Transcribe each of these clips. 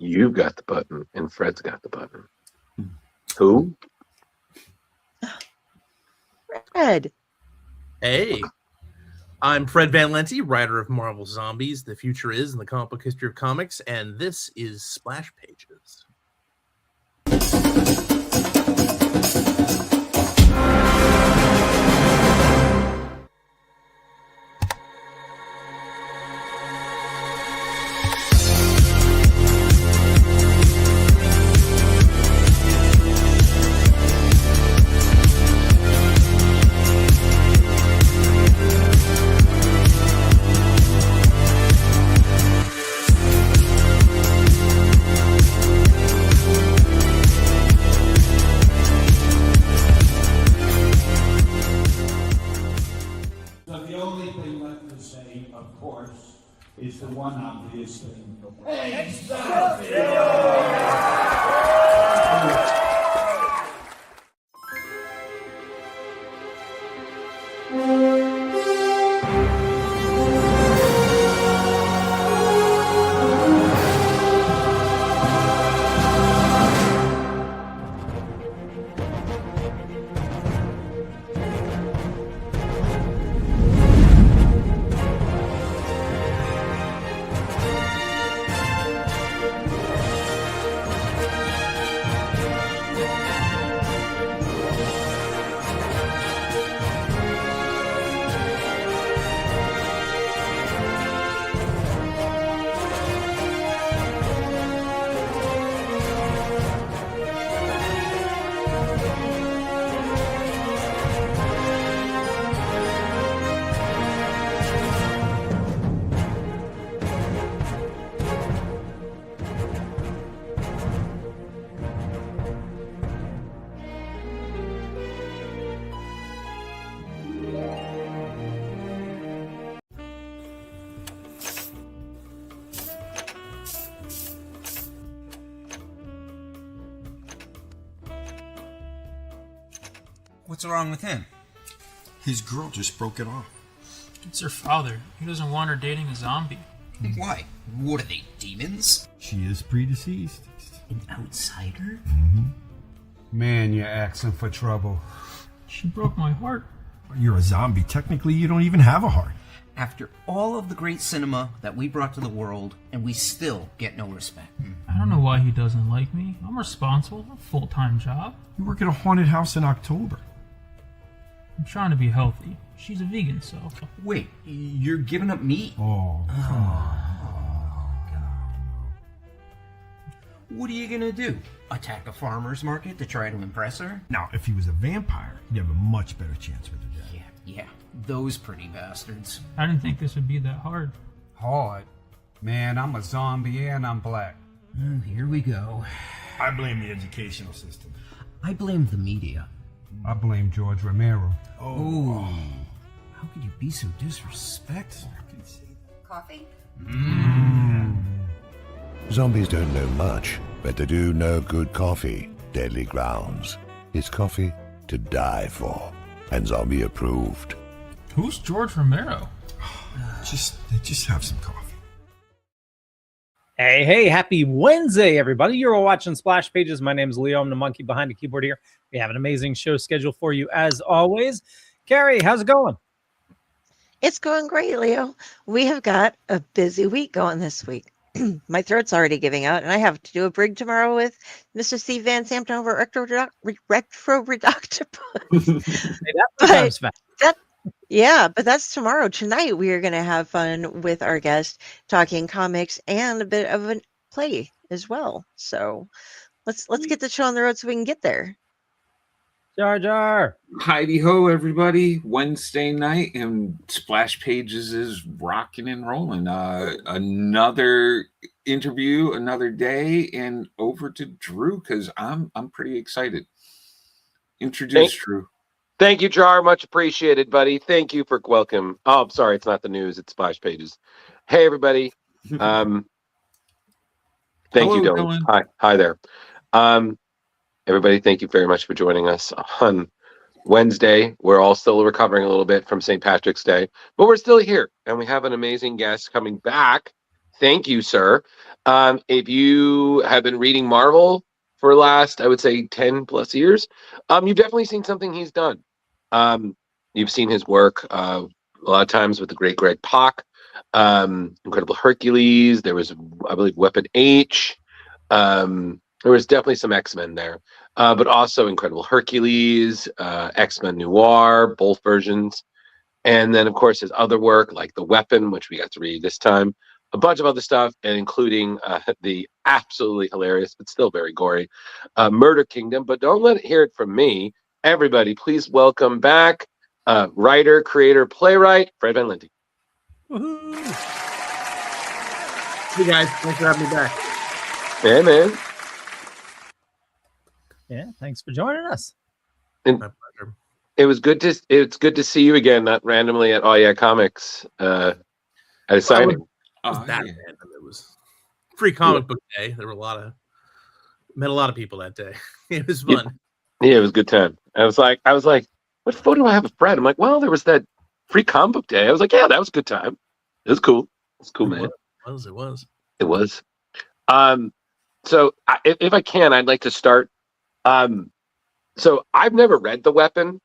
You've got the button, and Fred's got the button. Who? Fred. Hey, I'm Fred Van Lente, writer of Marvel Zombies, The Future Is in the Comic Book History of Comics, and this is Splash Pages. Is the one obvious thing. What's wrong with him? His girl just broke it off. It's her father. He doesn't want her dating a zombie. Why? What are they, demons? She is predeceased. An outsider? Mm-hmm. Man, you're asking for trouble. She broke my heart. You're a zombie. Technically, you don't even have a heart. After all of the great cinema that we brought to the world, and we still get no respect. I don't know why he doesn't like me. I'm responsible for a full-time job. You work at a haunted house in October. I'm trying to be healthy. She's a vegan, so... Wait, you're giving up meat? Oh, come on. What are you gonna do? Attack a farmer's market to try to impress her? Now, if he was a vampire, he'd have a much better chance with her death. Yeah, those pretty bastards. I didn't think this would be that hard. Hard? Man, I'm a zombie and I'm black. Oh, here we go. I blame the educational system. I blame the media. I blame George Romero. Oh. How could you be so disrespectful? Coffee? Zombies don't know much, but they do know good coffee, Deadly Grounds. It's coffee to die for, and zombie approved. Who's George Romero? Just have some coffee. Hey, happy Wednesday, everybody. You're all watching Splash Pages. My name is Leo. I'm the monkey behind the keyboard here. We have an amazing show scheduled for you, as always. Carrie, how's it going? It's going great, Leo. We have got a busy week going this week. My throat's already giving out, and I have to do a brig tomorrow with Mr. Steve Van Sampton over Retroctopus. But that's tomorrow. Tonight, we are going to have fun with our guest talking comics and a bit of a play as well. So let's get the show on the road so we can get there. Jar Jar. Heidi ho, everybody. Wednesday night and Splash Pages is rocking and rolling. Another interview, another day, and over to Drew because I'm pretty excited. Introduce Drew. Thank you, Jar. Much appreciated, buddy. Thank you for welcome. Oh, I'm sorry, it's not the news, it's Splash Pages. Hey, everybody. Thank Hello, you, Dylan. Hi there. Everybody, thank you very much for joining us on Wednesday. We're all still recovering a little bit from St. Patrick's Day, but we're still here, and we have an amazing guest coming back. Thank you, sir. If you have been reading Marvel for the last, I would say, 10 plus years, you've definitely seen something he's done. You've seen his work a lot of times with the great Greg Pak, Incredible Hercules. There was, I believe, Weapon H. There was definitely some X-Men there, but also Incredible Hercules, X-Men Noir, both versions. And then, of course, his other work, like The Weapon, which we got to read this time, a bunch of other stuff, and including the absolutely hilarious, but still very gory, Murder Kingdom. But don't let it hear it from me. Everybody, please welcome back writer, creator, playwright, Fred Van Lente. Hey, guys. Thanks for having me back. Hey, man. Yeah, thanks for joining us. And my pleasure. It's good to see you again, not randomly at Oh Yeah Comics at a signing. That random. It was free comic book day. There were met a lot of people that day. It was fun. Yeah, it was a good time. I was like, what photo do I have of Fred? I'm like, well, there was that free comic book day. I was like, yeah, that was a good time. It was cool. It was cool, man. It was. So if I can, I'd like to start. So I've never read The Weapon.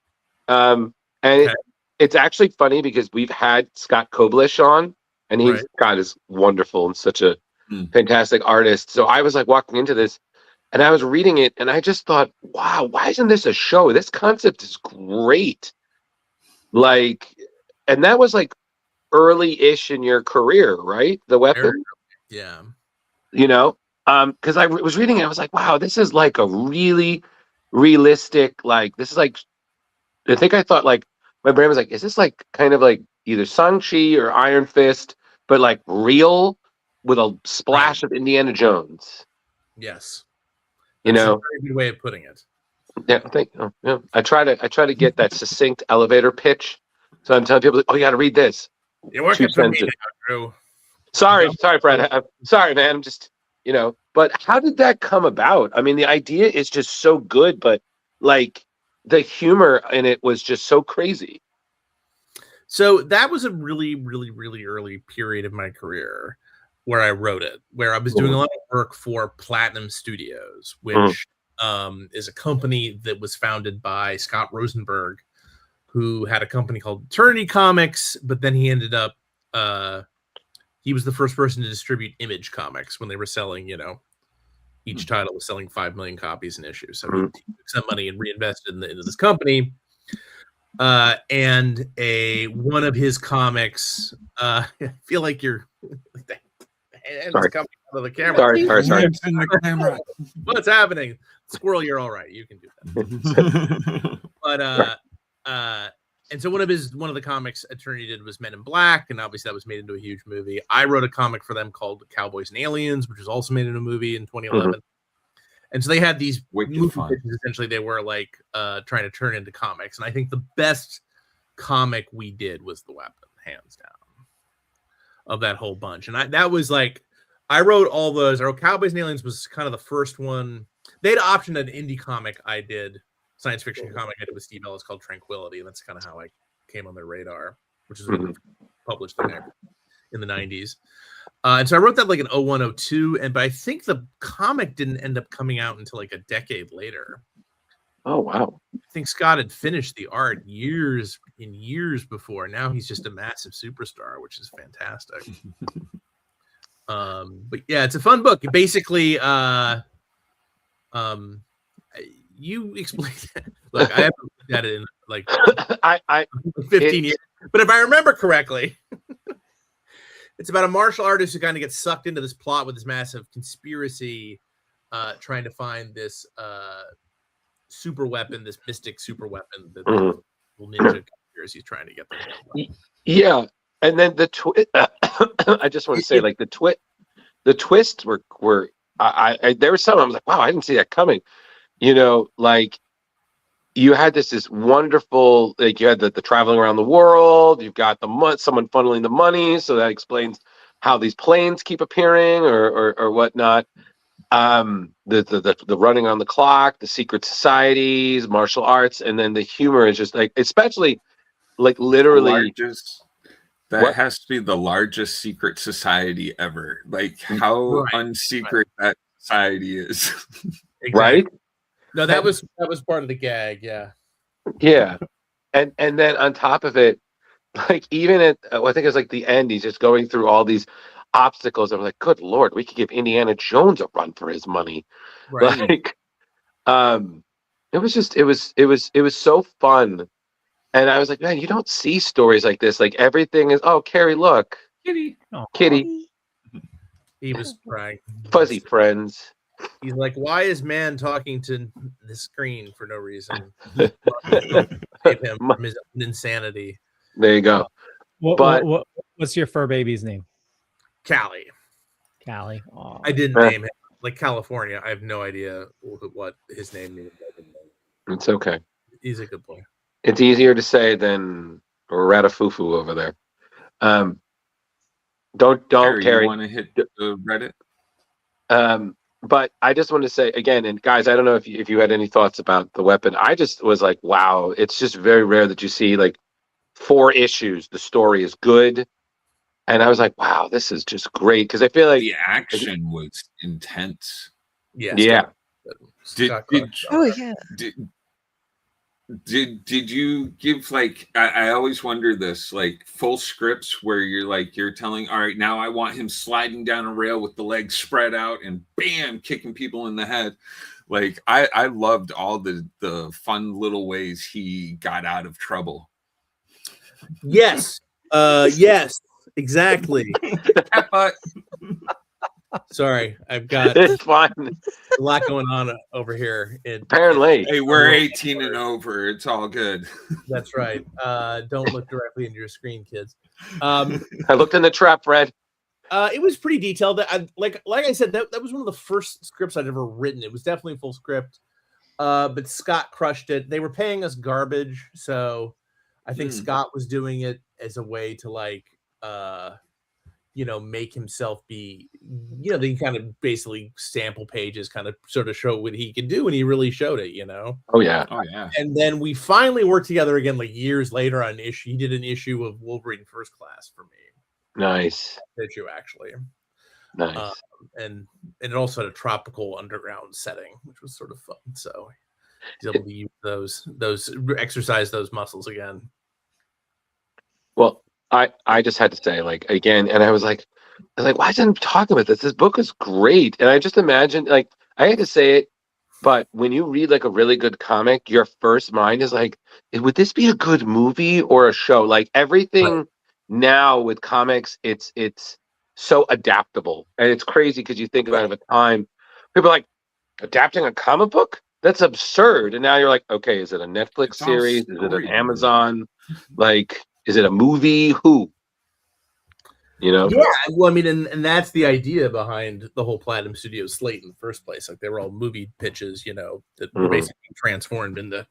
It's actually funny because we've had Scott Koblish on, and Scott is wonderful and such a fantastic artist. So I was like walking into this, and I was reading it, and I just thought, wow, why isn't this a show? This concept is great. Like, and that was like early-ish in your career, right? The Weapon? Yeah. You know, because I was reading it, I was like, wow, this is like a really realistic, like, this is like, I think I thought, like, my brain was like, is this like kind of like either Shang-Chi or Iron Fist, but like real with a splash of Indiana Jones? Yes. You know, a very good way of putting it. Yeah, I try to get that succinct elevator pitch. So I'm telling people, oh, you got to read this. You're working for me now, Drew. Sorry, Fred. I'm sorry, man. I'm just, but how did that come about? I mean, the idea is just so good, but like the humor in it was just so crazy. So that was a really, really, really early period of my career where I wrote it, where I was doing a lot of work for Platinum Studios, which is a company that was founded by Scott Rosenberg, who had a company called Eternity Comics, but then he ended up, he was the first person to distribute Image Comics when they were selling, each title was selling 5 million copies an issue. So he took some money and reinvested into this company. And one of his comics, I feel like you're sorry. Coming out of the camera. Sorry. What's happening? Squirrel, you're all right. You can do that. But and so one of the comics Eternity did was Men in Black, and obviously that was made into a huge movie. I wrote a comic for them called Cowboys and Aliens, which was also made into a movie in 2011. And so they had these movie pitches, essentially they were like trying to turn into comics. And I think the best comic we did was The Weapon, hands down, of that whole bunch. And that was like, I wrote all those. I wrote Cowboys and Aliens was kind of the first one. They had optioned an indie comic I did, science fiction comic I did with Steve Ellis called Tranquility. And that's kind of how I came on their radar, which is published in the 90s. And so I wrote that like in 01, 02, but I think the comic didn't end up coming out until like a decade later. Oh, wow. I think Scott had finished the art years before. Now he's just a massive superstar, which is fantastic. But yeah, it's a fun book. Basically, you explained that. Look, I haven't looked at it in like 15 years. But if I remember correctly, it's about a martial artist who kind of gets sucked into this plot with this massive conspiracy, trying to find this super weapon, this mystic super weapon that the ninja conspiracy is trying to get them. Yeah, and then the twist. I just want to say, like the twists were. There was some I was like, wow, I didn't see that coming. Like you had this wonderful, like you had the traveling around the world. You've got someone funneling the money, so that explains how these planes keep appearing or whatnot. The running on the clock, the secret societies, martial arts, and then the humor is just like, especially like literally That has to be the largest secret society ever. Like how unsecret that society is. Exactly. Right? No, that was part of the gag. Yeah. Yeah. And then on top of it, like even at I think it was like the end, he's just going through all these obstacles. I'm like, good Lord, we could give Indiana Jones a run for his money. Right. Like, it was so fun. And I was like, man, you don't see stories like this. Like everything is, oh, Carrie, look. Kitty. He was crying. Fuzzy friends. He's like, why is man talking to the screen for no reason? Save him from his insanity. There you go. What's your fur baby's name? Callie. Callie. Aww. I didn't name him. Like California. I have no idea what his name means. It's okay. He's a good boy. It's easier to say than Ratafufu over there. Don't Carrie. You want to hit the Reddit? But I just want to say again, and guys, I don't know if you had any thoughts about the weapon. I just was like, wow, it's just very rare that you see like 4 issues. The story is good. And I was like, wow, this is just great. Because I feel like the action was intense. Yeah. Did you give like I always wonder this, like full scripts where you're telling, all right, now I want him sliding down a rail with the legs spread out and bam, kicking people in the head. Like I loved all the fun little ways he got out of trouble. Yes. Yes, exactly. Sorry, I've got it's fine. A lot going on over here. Apparently, hey, we're 18 and over. It's all good. That's right. Don't look directly into your screen, kids. I looked in the trap, Fred. It was pretty detailed. Like I said, that was one of the first scripts I'd ever written. It was definitely full script, but Scott crushed it. They were paying us garbage, so I think Scott was doing it as a way to like. Make himself be, they kind of basically sample pages, kind of sort of show what he could do, and he really showed it, Oh yeah. And then we finally worked together again, like years later on an issue. He did an issue of Wolverine First Class for me. Nice. Issue, actually. Nice. And it also had a tropical underground setting, which was sort of fun. So he's able to use those exercise those muscles again. Well, I just had to say, like, again, and I was like, why isn't he talking about this? This book is great. And I just imagined, like, I had to say it, but when you read like a really good comic, your first mind is like, would this be a good movie or a show? Like everything now with comics, it's so adaptable. And it's crazy because you think about it at a time, people are like, adapting a comic book? That's absurd. And now you're like, okay, is it a Netflix series? Is it an Amazon? Like, is it a movie? Who? Yeah. Well, I mean, and that's the idea behind the whole Platinum Studios slate in the first place. Like they were all movie pitches, that were basically transformed into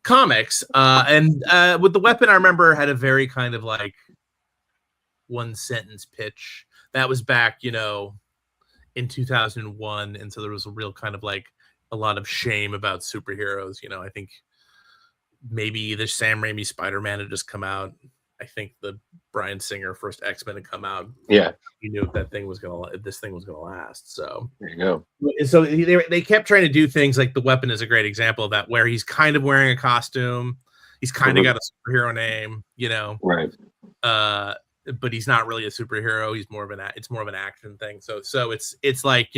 comics. And with the weapon, I remember had a very kind of like 1-sentence pitch. That was back, in 2001, and so there was a real kind of like a lot of shame about superheroes. I think maybe the Sam Raimi Spider-Man had just come out. I think the Bryan Singer first X-Men had come out. Yeah, you knew if this thing was gonna last. So there you go. And so they kept trying to do things like the weapon is a great example of that, where he's kind of wearing a costume, he's kind of got a superhero name, right? But he's not really a superhero. He's more of an action thing. So it's like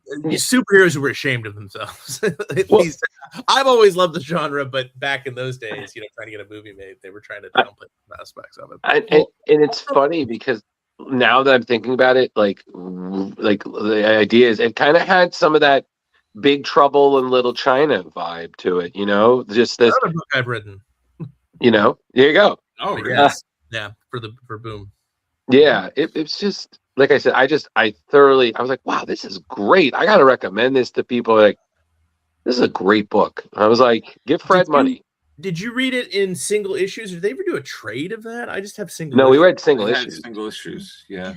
superheroes who were ashamed of themselves. At least I've always loved the genre, but back in those days, trying to get a movie made, they were trying to downplay aspects of it. And it's funny because now that I'm thinking about it, like the idea is it kind of had some of that Big Trouble in Little China vibe to it, just this another book I've written. There you go. Oh, really? Yeah, for Boom. Yeah, it's just like I said. I was like, wow, this is great. I gotta recommend this to people. Like, this is a great book. I was like, give Fred money. Did you read it in single issues? Did they ever do a trade of that? I just have single. No, issues. we read single issues. Single issues, yeah.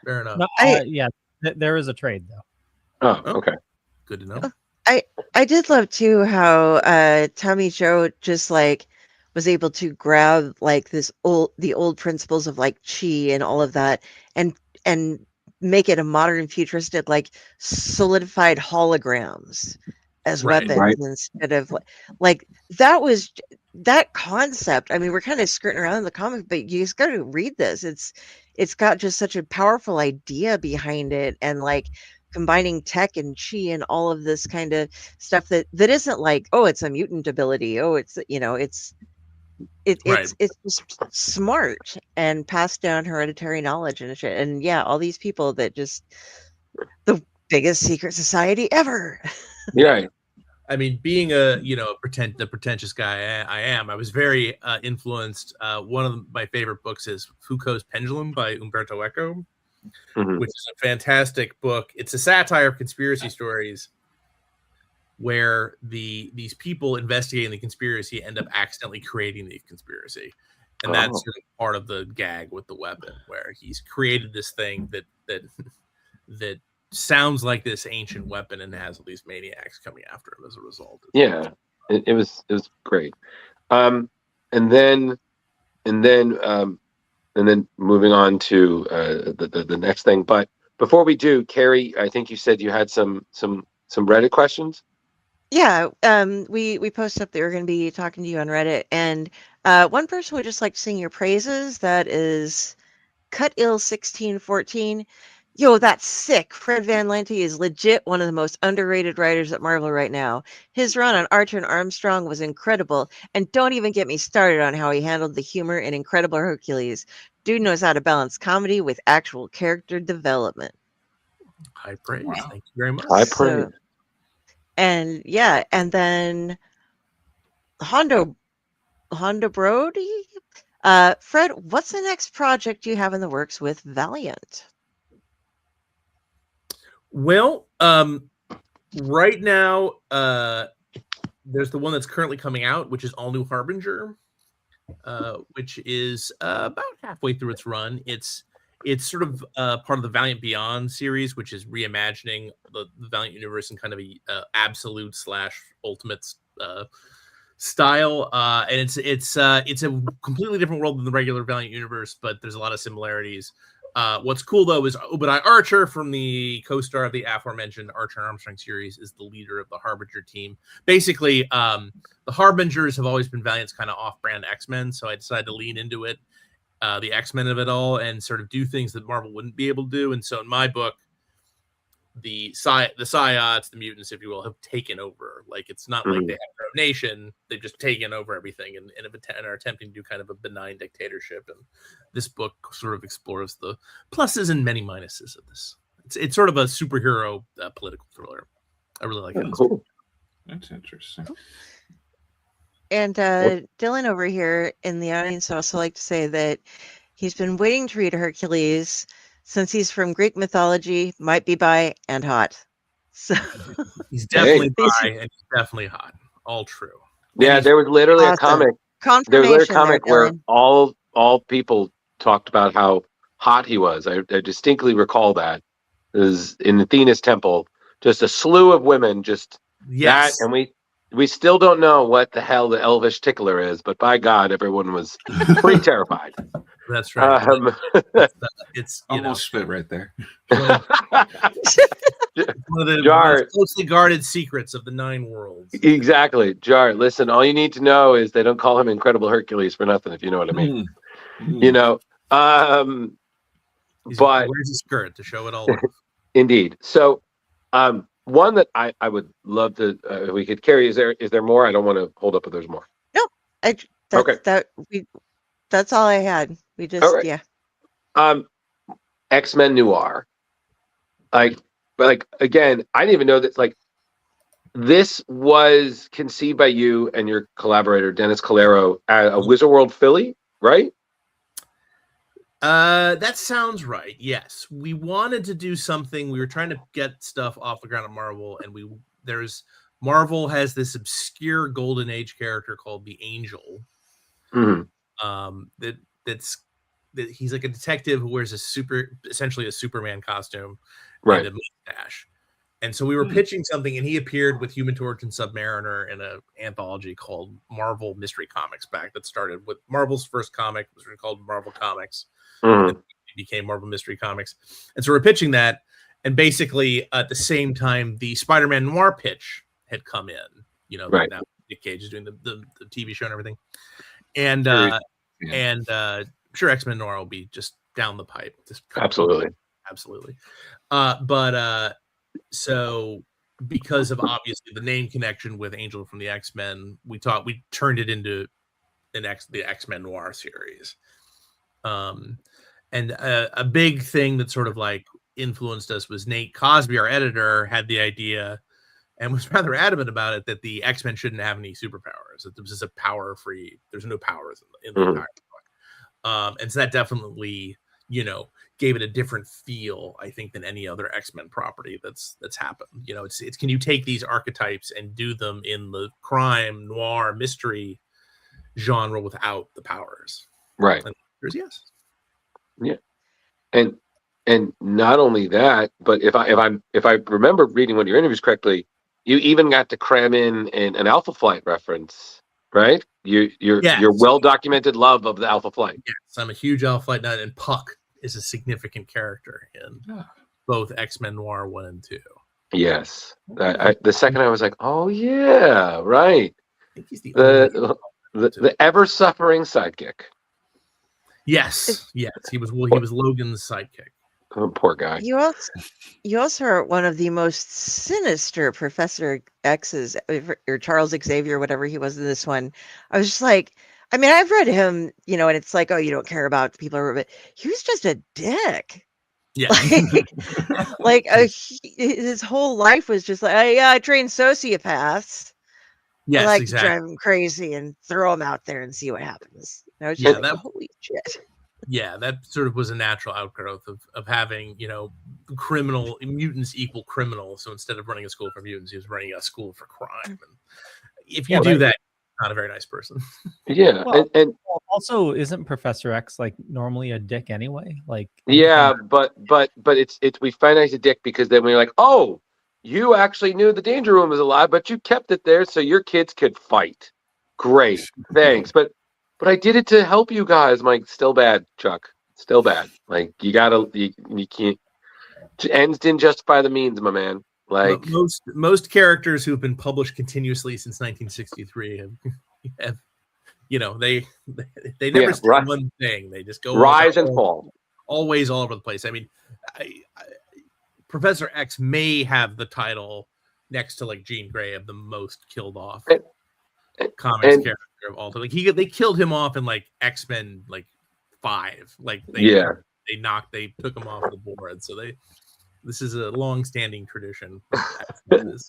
Fair enough. No, there is a trade though. Oh, okay. Good to know. I did love too how Tommy Joe just like was able to grab like the old principles of like chi and all of that and make it a modern futuristic like solidified holograms as weapons instead of like that was that concept. I mean, we're kind of skirting around the comic, but you just got to read this. It's got just such a powerful idea behind it, and like combining tech and chi and all of this kind of stuff that isn't like, oh, it's a mutant ability, oh, it's it's just smart and passed down hereditary knowledge and shit. And yeah, all these people that just the biggest secret society ever. Yeah. I mean, being the pretentious guy I was very influenced. One of my favorite books is Foucault's Pendulum by Umberto Eco, which is a fantastic book. It's a satire of conspiracy stories where these people investigating the conspiracy end up accidentally creating the conspiracy. And that's sort of part of the gag with the weapon, where he's created this thing that sounds like this ancient weapon and has all these maniacs coming after him as a result. Yeah, it was great. And then moving on to the next thing. But before we do, Carrie, I think you said you had some Reddit questions. Yeah, we posted up that we're going to be talking to you on Reddit, and one person would just like to sing your praises. That is Cutil1614. Yo, that's sick. Fred Van Lente is legit one of the most underrated writers at Marvel right now. His run on Archer Armstrong was incredible, and don't even get me started on how he handled the humor in Incredible Hercules. Dude knows how to balance comedy with actual character development. High praise. Wow. Thank you very much. High praise. And yeah, and then Hondo Brody. Fred, what's the next project you have in the works with Valiant? Well, right now, there's the one that's currently coming out, which is All-New Harbinger, which is about halfway through its run. It's sort of part of the Valiant Beyond series, which is reimagining the Valiant universe in kind of a absolute / ultimate style. And it's a completely different world than the regular Valiant universe, but there's a lot of similarities. What's cool though is Obadiah Archer, from the co-star of the aforementioned Archer Armstrong series, is the leader of the Harbinger team. Basically, the Harbingers have always been Valiant's kind of off-brand X-Men, so I decided to lean into it, the X-Men of it all, and sort of do things that Marvel wouldn't be able to do. And so in my book, the Psiots, the mutants, if you will, have taken over. Like, it's not like they have their own nation; they've just taken over everything and are attempting to do kind of a benign dictatorship. And this book sort of explores the pluses and many minuses of this. It's sort of a superhero political thriller. I really like it. Cool. That's interesting. And Dylan over here in the audience would also like to say that he's been waiting to read Hercules since he's from Greek mythology, might be bi and hot. So he's definitely bi and he's definitely hot. All true. Yeah, there was literally a comic. There was literally a comic where all people talked about how hot he was. I distinctly recall that. It was in Athena's temple, just a slew of women, just that, and we still don't know what the hell the elvish tickler is, but by God, everyone was pretty terrified. That's right. It's almost spit right there. One of the most closely guarded secrets of the 9 worlds. Exactly. Jar, listen, all you need to know is they don't call him Incredible Hercules for nothing, if you know what I mean. You know, but where's his skirt to show it all? Indeed. So, one that I would love to, we could carry. Is there more? I don't want to hold up if there's more. No, that's all I had. We just, yeah. X-Men Noir. Like again, I didn't even know that. Like, this was conceived by you and your collaborator Dennis Calero at a Wizard World Philly, right? That sounds right. Yes, we wanted to do something. We were trying to get stuff off the ground at Marvel, and Marvel has this obscure Golden Age character called the Angel. That he's like a detective who wears essentially a Superman costume, right? And a mustache. And so we were pitching something, and he appeared with Human Torch and Submariner in an anthology called Marvel Mystery Comics back that started with Marvel's first comic was called Marvel Comics. And it became Marvel Mystery Comics. And so we're pitching that, and basically at the same time, the Spider-Man Noir pitch had come in. You know, right. Now Nick Cage is doing the TV show and everything. And sure, X-Men Noir will be just down the pipe. Just absolutely. So because of obviously the name connection with Angel from the X-Men, we turned it into the X-Men Noir series. And a big thing that sort of like influenced us was Nate Cosby, our editor, had the idea and was rather adamant about it that the X-Men shouldn't have any superpowers. That this is a power-free. There's no powers in the entire book. And so that definitely, gave it a different feel, I think, than any other X-Men property that's happened. It's can you take these archetypes and do them in the crime, noir, mystery genre without the powers? Right. And the answer is yes. Yeah. And not only that, but if I remember reading one of your interviews correctly, you even got to cram in an Alpha Flight reference, right? Your well-documented love of the Alpha Flight. Yes, I'm a huge Alpha Flight nut, and Puck is a significant character in both X-Men Noir 1 and 2. Yes. The second I was like, oh yeah, right. I think he's the ever-suffering sidekick. Yes. He was Logan's sidekick. Oh, poor guy. You also are one of the most sinister Professor X's, or Charles Xavier, whatever he was in this one. I was just like, I mean, I've read him, and it's like, oh, you don't care about people, but he was just a dick. Yeah. His whole life was just like, I train sociopaths. Yes, I like exactly. to drive them crazy and throw them out there and see what happens. And I was Yeah, just like, holy shit. Yeah, that sort of was a natural outgrowth of having, criminal mutants equal criminals. So instead of running a school for mutants, he was running a school for crime. And if you do that, you're not a very nice person. Yeah, Well, and also, isn't Professor X like normally a dick anyway? Like, yeah, but it's we find out he's a dick because then we're like, oh, you actually knew the Danger Room was alive, but you kept it there so your kids could fight. Great, thanks, but I did it to help you guys. I'm like, still bad, Chuck. Still bad. Like, you can't. Ends didn't justify the means, my man. Like most characters who've been published continuously since 1963 have they never say one thing. They just go rise and fall, always all over the place. I mean, Professor X may have the title next to like Jean Grey of the most killed off comics character of all time. Like they killed him off in like X-Men 5. Like they took him off the board. So this is a long-standing tradition. And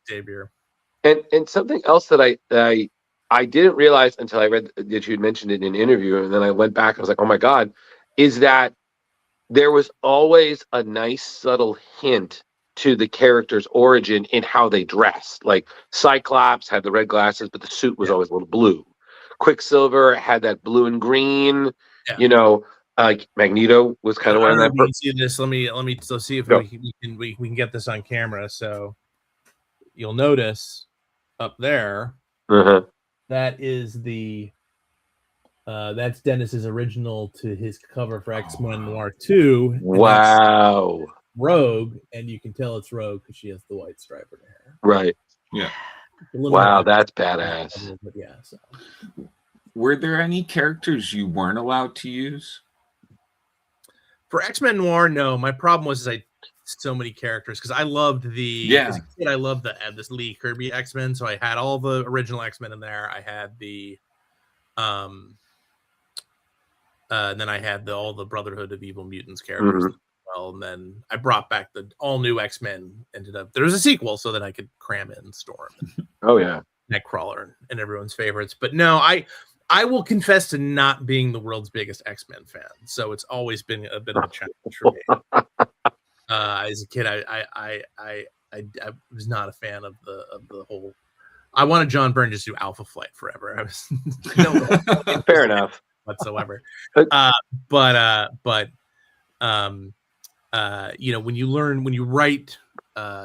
Xavier. And something else that I didn't realize until I read that you had mentioned it in an interview, and then I went back. I was like, oh my God, is that there was always a nice subtle hint to the character's origin in how they dressed. Like Cyclops had the red glasses, but the suit was always a little blue. Quicksilver had that blue and green. Yeah. Magneto was kind of wearing that. You can see this. Let's see if we can get this on camera. So you'll notice up there that is that's Dennis's original to his cover for X-Men Noir 2. Wow. Rogue, and you can tell it's Rogue because she has the white stripe in her hair. Right. Yeah. Wow, that's badass. Yeah. So. Were there any characters you weren't allowed to use? For X-Men Noir, no. My problem was so many characters because I loved as a kid, I loved this Lee Kirby X-Men, so I had all the original X-Men in there. I had the and then I had all the Brotherhood of Evil Mutants characters. Well, and then I brought back the all-new X-Men. There was a sequel so that I could cram in Storm. Oh yeah, Nightcrawler and everyone's favorites. But no, I will confess to not being the world's biggest X-Men fan. So it's always been a bit of a challenge for me. As a kid, I was not a fan of the whole. I wanted John Byrne just to do Alpha Flight forever. I was fair enough whatsoever. When you write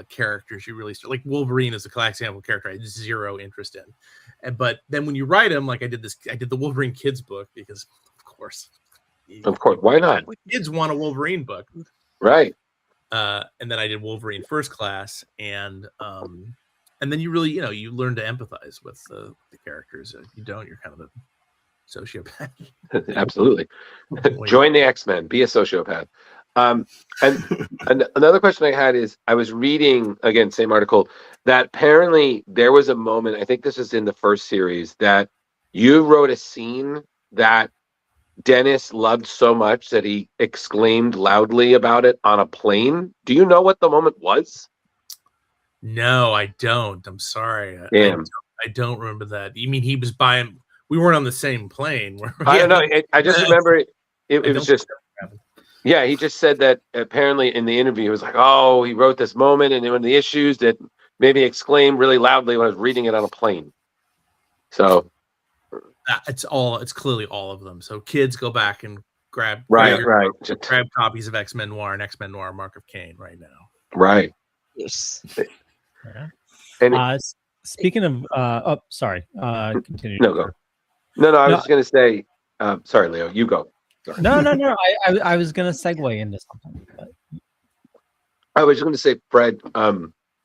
characters you really start, like Wolverine is a classic example character I had zero interest in, but then when you write him, like I did the Wolverine kids book because of course why not? Kids want a Wolverine book, right? And then I did Wolverine First Class, and then you really you learn to empathize with the characters. If you don't, you're kind of a sociopath. Absolutely. Join the X-Men, be a sociopath. And another question I had is, I was reading, again, same article, that apparently there was a moment, I think this was in the first series, that you wrote a scene that Dennis loved so much that he exclaimed loudly about it on a plane. Do you know what the moment was? No, I don't. I'm sorry. Damn. I don't remember that. You mean he was buying? We weren't on the same plane. I don't know. I just remember it was just. Yeah, he just said that apparently in the interview, he was like, "Oh, he wrote this moment, and one of the issues that made me exclaim really loudly when I was reading it on a plane." So it's clearly all of them. So kids, go back and grab copies of X-Men Noir and X-Men Noir Mark of Cain right now. Right. Yes. Yeah. And speaking of, sorry. Continue. No, go. No. I was just gonna say. Sorry, Leo. You go. Sorry. No. I was gonna segue into something. But... I was going to say, Fred.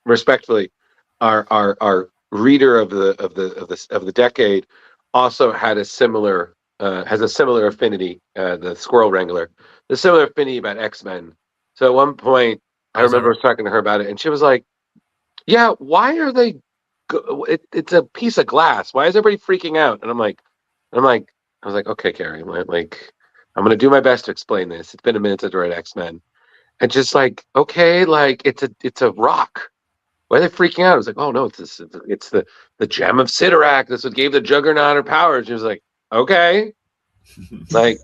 Respectfully, our reader of the decade also had a similar has a similar affinity. The Squirrel Wrangler, the similar affinity about X-Men. So at one point, I remember I was talking to her about it, and she was like, "Yeah, why are they? It's a piece of glass. Why is everybody freaking out?" And I was like, "Okay, Carrie, I'm going to do my best to explain this. It's been a minute since I read X-Men, and just like, okay, like it's a rock. Why are they freaking out?" I was like, "Oh no, it's the gem of Sidorak. That's what gave the Juggernaut her powers." She was like, "Okay," like.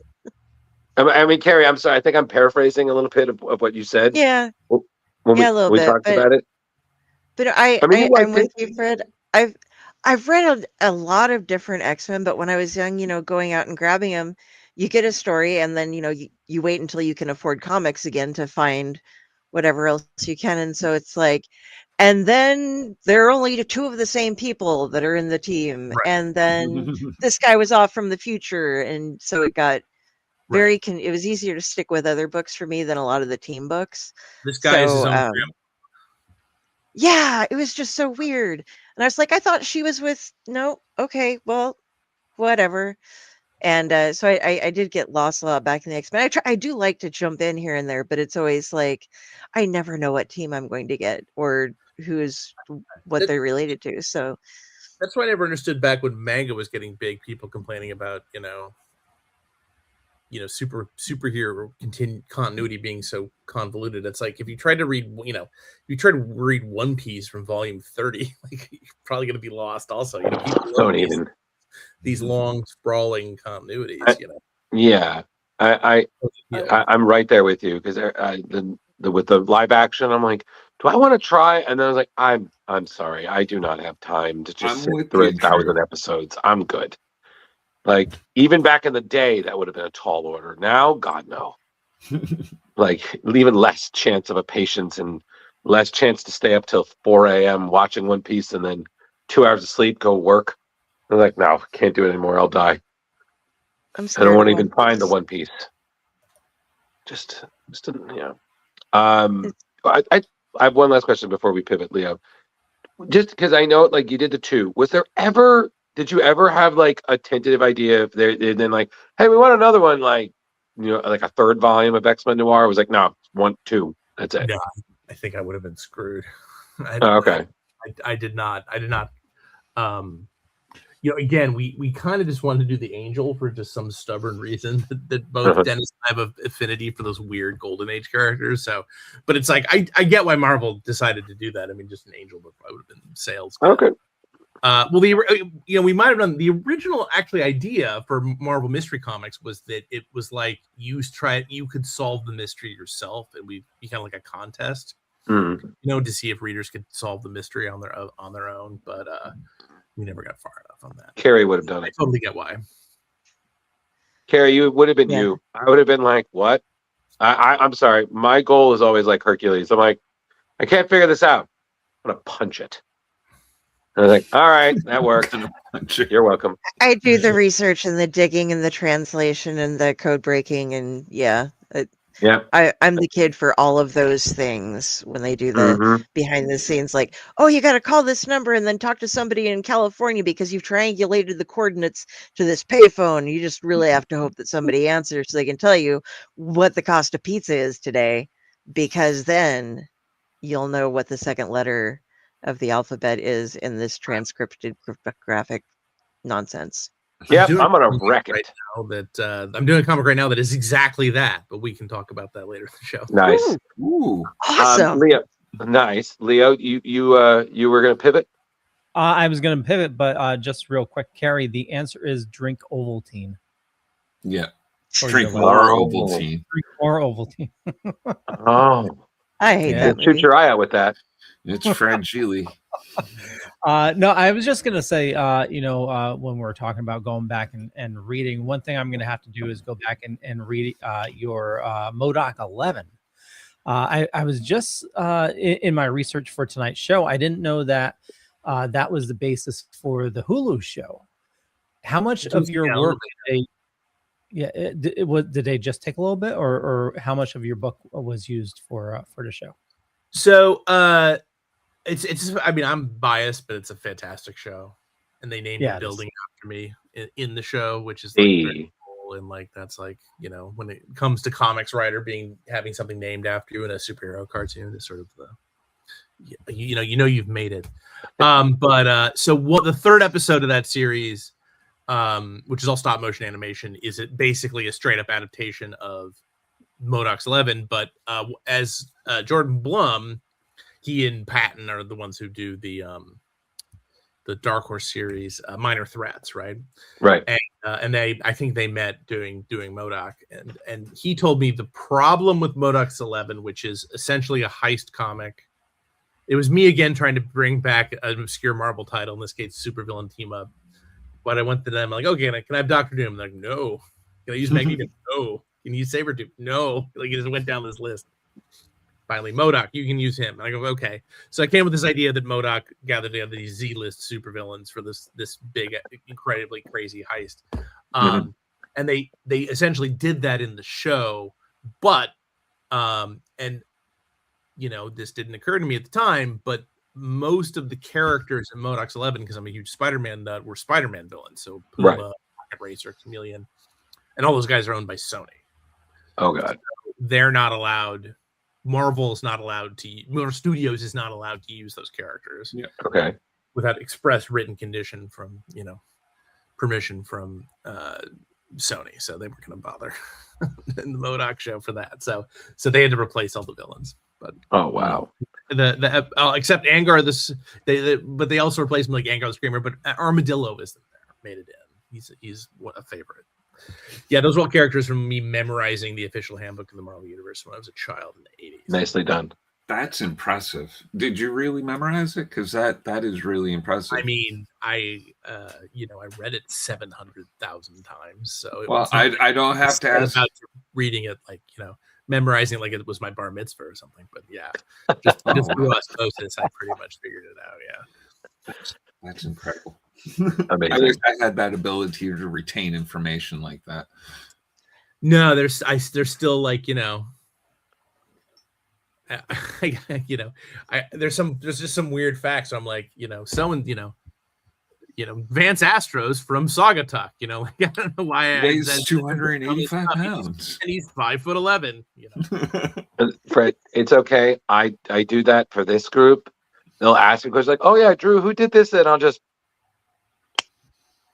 I mean, Carrie, I'm sorry. I think I'm paraphrasing a little bit of what you said. Yeah. When we talked about it. But I'm with you, Fred. I've read a lot of different X-Men, but when I was young, going out and grabbing them, you get a story, and then you wait until you can afford comics again to find whatever else you can, and so it's like, and then there are only two of the same people that are in the team, right. And then this guy was off from the future, and so it got. It was easier to stick with other books for me than a lot of the team books. This guy is his own Grimm. Yeah, it was just so weird. And I was like, I thought she was with okay, well, whatever. And so I did get lost a lot back in the X-Men. I do like to jump in here and there, but it's always like I never know what team I'm going to get or what they're related to. So that's why I never understood back when manga was getting big, people complaining about, superhero continuity being so convoluted. It's like if you tried to read, One Piece from volume 30, like you're probably going to be lost. Also, don't even these long sprawling continuities. Yeah, I'm right there with you because with the live action, I'm like, do I want to try? And then I was like, I'm sorry, I do not have time to just sit through 1,000 episodes. I'm good. Like, even back in the day, that would have been a tall order. Now, God, no. Like, even less chance of a patience and less chance to stay up till 4 a.m. watching One Piece and then 2 hours of sleep, go work. I'm like, no, can't do it anymore. I'll die. I don't want to even find the One Piece. Just I have one last question before we pivot, Leo. Just because I know, like, you did the two. Did you ever have like a tentative idea if then like, hey, we want another one, like, like a third volume of X-Men Noir? It was like, no, 1, 2, that's it. No, I think I would have been screwed. Okay. I did not. Again, we kind of just wanted to do the Angel for just some stubborn reason that both Dennis and I have an affinity for those weird Golden Age characters. So, but it's like I get why Marvel decided to do that. I mean, just an Angel book probably would have been sales. Okay. We might have done the original idea for Marvel Mystery Comics was that it was like you could solve the mystery yourself, and we kind of like a contest, to see if readers could solve the mystery on their own. But we never got far enough on that. Carrie would have done it. I totally get why. Carrie, you would have been you. I would have been like, what? I'm sorry. My goal is always like Hercules. I'm like, I can't figure this out. I'm gonna punch it. And I was like, all right, that worked. You're welcome. I do the research and the digging and the translation and the code breaking, and yeah. I'm the kid for all of those things when they do the behind the scenes, like, oh, you got to call this number and then talk to somebody in California because you've triangulated the coordinates to this payphone. You just really have to hope that somebody answers so they can tell you what the cost of pizza is today, because then you'll know what the second letter of the alphabet is in this transcripted cryptographic nonsense. Yeah, I'm gonna wreck it. Now that I'm doing a comic right now that is exactly that, but we can talk about that later in the show. Nice. Ooh. Awesome. Leo, nice. Leo, you were gonna pivot? I was going to pivot, but just real quick, Carrie, the answer is drink Ovaltine. Yeah. Or Drink your more Oh. Ovaltine. Drink more Ovaltine. Oh, I hate that shoot movie. your eye out with that. It's fragile. No, I was just going to say, when we're talking about going back and reading, one thing I'm going to have to do is go back and read your MODOK 11. I was just in my research for tonight's show. I didn't know that that was the basis for the Hulu show. How much of your work did they just take a little bit, or how much of your book was used for the show? So it's I mean, I'm biased, but it's a fantastic show, and they named the building after me in the show, which is like very cool. And like that's like, you know, when it comes to comics writer having something named after you in a superhero cartoon is sort of the you've made it. So what the third episode of that series, which is all stop motion animation, is it basically a straight up adaptation of MODOK's 11, but as Jordan Blum, he and Patton are the ones who do the Dark Horse series, Minor Threats, right? Right. And I think they met doing MODOK, and he told me the problem with MODOK's 11, which is essentially a heist comic. It was me again trying to bring back an obscure Marvel title, in this case, supervillain team up. But I went to them like, okay, can I have Doctor Doom? They're like, no. Can I use Magneto? No. Can you use Sabretooth? No. Like, it just went down this list. Finally, MODOK, you can use him. And I go, okay. So I came with this idea that MODOK gathered together these Z-list supervillains for this big, incredibly crazy heist. And they essentially did that in the show. But, and, you know, this didn't occur to me at the time, but most of the characters in MODOK's 11, because I'm a huge Spider-Man nut, were Spider-Man villains. So Puma, Rocket Racer, Chameleon, and all those guys are owned by Sony. Oh, God. So they're not allowed... Marvel is not allowed to. Marvel Studios is not allowed to use those characters. Yeah. Okay. Without express written condition from permission from Sony, so they weren't going to bother in the MODOK show for that. So they had to replace all the villains. But oh wow. Except Angar, but they also replaced him like Angar the Screamer. But Armadillo isn't there. Made it in. He's a favorite. Yeah, those were all characters from me memorizing the official handbook of the Marvel Universe when I was a child in the 80s. Nicely done. That's impressive. Did you really memorize it? Because that is really impressive. I mean, I read it 700,000 times. So I don't have to ask. About reading it memorizing like it was my bar mitzvah or something. But yeah, just through osmosis, I pretty much figured it out. Yeah, that's incredible. Amazing. I wish I had that ability to retain information like that. No, there's still like there's just some weird facts. So I'm like someone Vance Astros from Saugatuck. I don't know why he's 285 pounds and he's 5'11". Fred, it's okay. I do that for this group. They'll ask me questions like, "Oh yeah, Drew, who did this?" And I'll just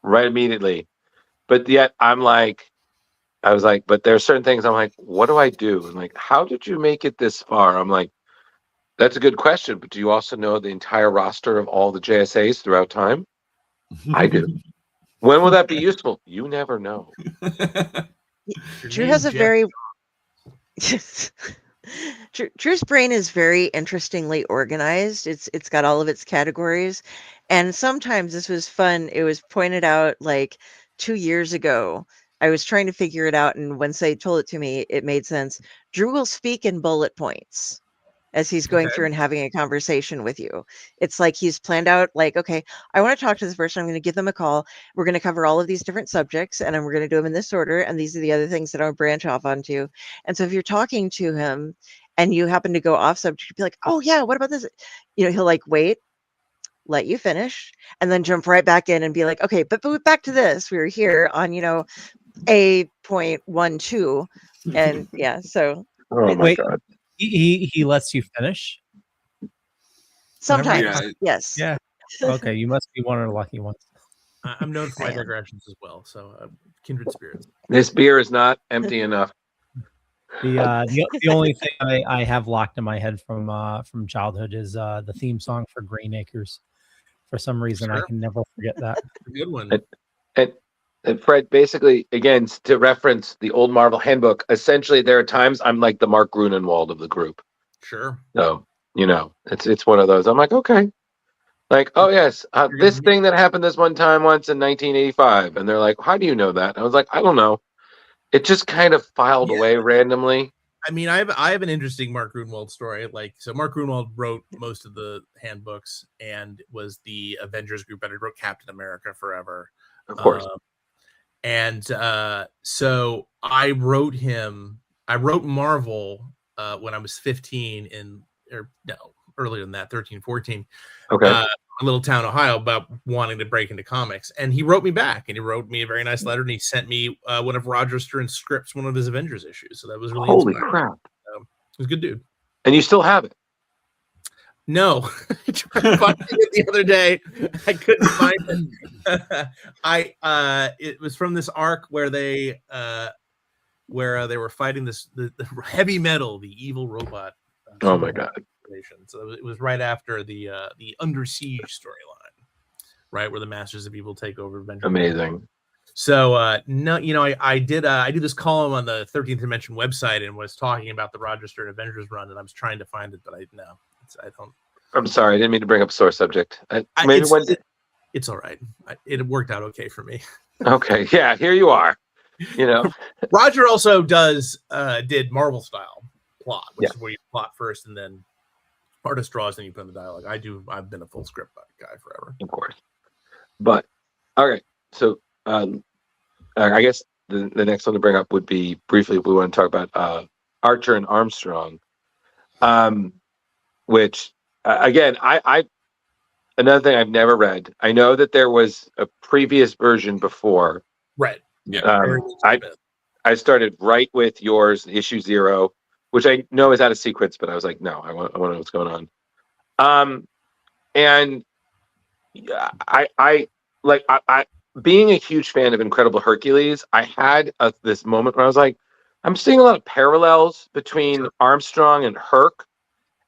right immediately. But yet I was like, but there are certain things I'm like, what do I do? And like, how did you make it this far? I'm like, that's a good question, but do you also know the entire roster of all the JSAs throughout time? I do. When will that be useful? You never know. Drew has a very Drew's brain is very interestingly organized. It's got all of its categories. And sometimes this was fun. It was pointed out like 2 years ago. I was trying to figure it out. And once they told it to me, it made sense. Drew will speak in bullet points. as he's going through and having a conversation with you. It's like he's planned out, like, okay, I want to talk to this person. I'm going to give them a call. We're going to cover all of these different subjects, and we're going to do them in this order. And these are the other things that I'll branch off onto. And so if you're talking to him and you happen to go off subject, you'd be like, oh yeah, what about this? He'll like wait, let you finish, and then jump right back in and be like, okay, but back to this. We were here on, A.12. And yeah, so. Oh my God. He lets you finish? Sometimes, Yeah. yes. Yeah. Okay, you must be one of the lucky ones. I'm known for my digressions as well, so kindred spirits. This beer is not empty enough. The only thing I have locked in my head from childhood is the theme song for Green Acres. For some reason, I can never forget that. A good one. And Fred, basically, again, to reference the old Marvel Handbook, essentially there are times I'm like the Mark Gruenwald of the group. Sure. So, it's one of those. I'm like, okay. Like, oh yes, this thing that happened this one time once in 1985. And they're like, how do you know that? I was like, I don't know. It just kind of filed away randomly. I mean, I have an interesting Mark Gruenwald story. So Mark Gruenwald wrote most of the handbooks and was the Avengers group editor, wrote Captain America Forever. Of course. So I wrote Marvel when I was 15 earlier than that, 13, 14. Okay. A little town, Ohio, about wanting to break into comics. And he wrote me back, and he wrote me a very nice letter, and he sent me one of Roger Stern's scripts, one of his Avengers issues. So that was really holy inspiring. crap. He was a good dude. And you still have it? No. I tried to find it the other day. I couldn't find it. It was from this arc where they were fighting the heavy metal, the evil robot. Oh my God. So it was right after the Under Siege storyline, right, where the Masters of Evil take over Avengers. Amazing. So I do this column on the 13th Dimension website and was talking about the Roger Stern Avengers run, and I was trying to find it, but I don't. I'm sorry, I didn't mean to bring up a sore subject. It's all right. It worked out okay for me. Okay, yeah, here you are. Roger also did Marvel style plot, which is where you plot first and then artist draws, then you put in the dialogue. I've been a full script guy forever. Of course. But all right, so I guess the next one to bring up would be briefly if we want to talk about Archer and Armstrong, which again I another thing I've never read. I know that there was a previous version before. Right. Yeah. I started right with yours, issue 0, which I know is out of sequence, but I was like, no, I want to know what's going on. And I being a huge fan of Incredible Hercules, I had this moment where I was like, I'm seeing a lot of parallels between Armstrong and Herc.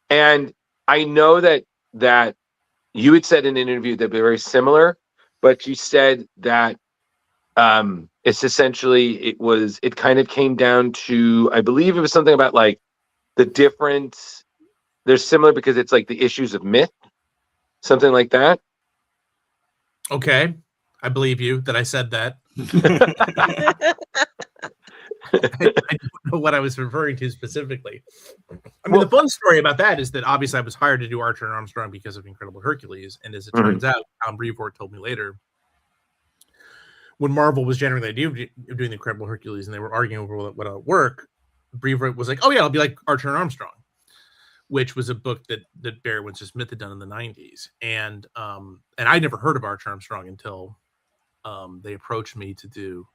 And I know that you had said in an interview that they're very similar, but you said that it's essentially it kind of came down to, I believe it was something about like the difference. They're similar because it's like the issues of myth, something like that. Okay, I believe you that I said that. I don't know what I was referring to specifically. I mean, the fun story about that is that obviously I was hired to do Archer and Armstrong because of Incredible Hercules, and as it turns out, Tom Brevoort told me later, when Marvel was generating the idea of doing the Incredible Hercules and they were arguing over what would work, Brevoort was like, "Oh yeah, I'll be like Archer and Armstrong," which was a book that Barry Windsor Smith had done in the 90s, and I never heard of Archer Armstrong until they approached me to do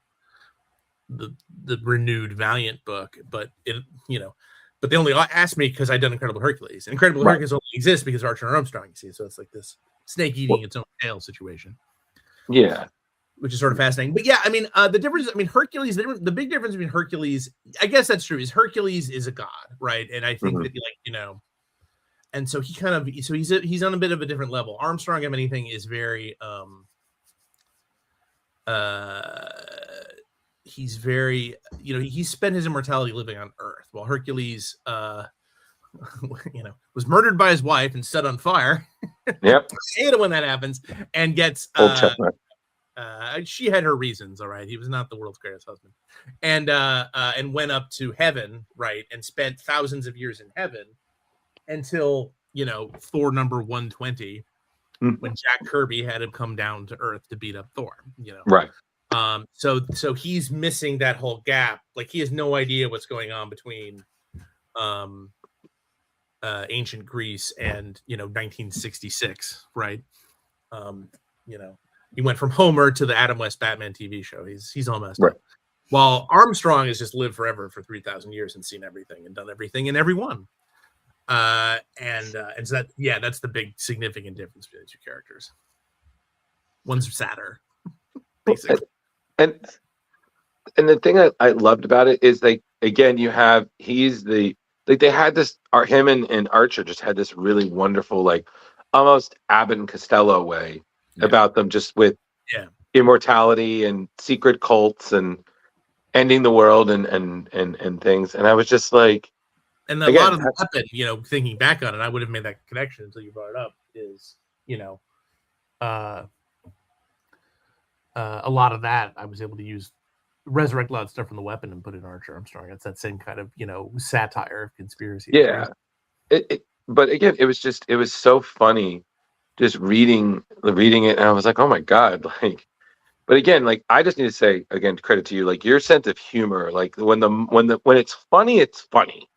the renewed Valiant book, but they only asked me because I'd done Incredible Hercules. And Incredible Hercules only exists because Archer and Armstrong, you see, so it's like this snake eating its own tail situation. Yeah. Which is sort of fascinating. But yeah, I mean, the difference, Hercules, the big difference between Hercules, I guess that's true, is Hercules is a god, right? And I think that, and so he's on a bit of a different level. Armstrong, if anything, is very, he's very, he spent his immortality living on Earth, while Hercules, was murdered by his wife and set on fire. Yep. I hate it when that happens, and gets, she had her reasons, all right. He was not the world's greatest husband, and went up to heaven, right, and spent thousands of years in heaven, until, you know, Thor number 120, when Jack Kirby had him come down to Earth to beat up Thor, you know. Right. So he's missing that whole gap. Like, he has no idea what's going on between ancient Greece and, you know, 1966, right? You know, he went from Homer to the Adam West Batman TV show. He's all messed up. While Armstrong has just lived forever for 3,000 years and seen everything and done everything and everyone. And so that, yeah, that's the big significant difference between the two characters. One's sadder, basically. And the thing I loved about it is, like, again, you have, he's the, like, they had this, him and Archer just had this really wonderful, like, almost Abbott and Costello way about them, just with immortality and secret cults and ending the world and things. And I was just like, and a lot of the weapon, you know, thinking back on it, I would have made that connection until you brought it up, is, you know, a lot of that I was able to use, resurrect a lot of stuff from the weapon and put it in Archer Armstrong. It's that same kind of, you know, satire of conspiracy. Yeah. But again, it was so funny just reading it, and I was like, oh my God, like, but again, like, I just need to say again, credit to you, like, your sense of humor, like when it's funny, it's funny.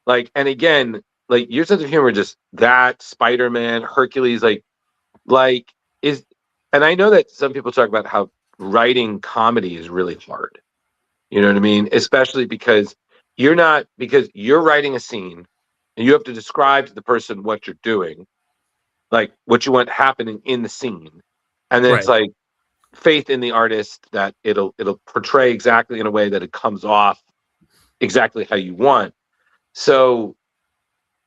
Like, and again, like, your sense of humor, just that Spider-Man, Hercules, like is, and I know that some people talk about how writing comedy is really hard. You know what I mean? Especially because you're writing a scene and you have to describe to the person what you're doing, like what you want happening in the scene. And then it's like faith in the artist that it'll portray exactly in a way that it comes off exactly how you want. So,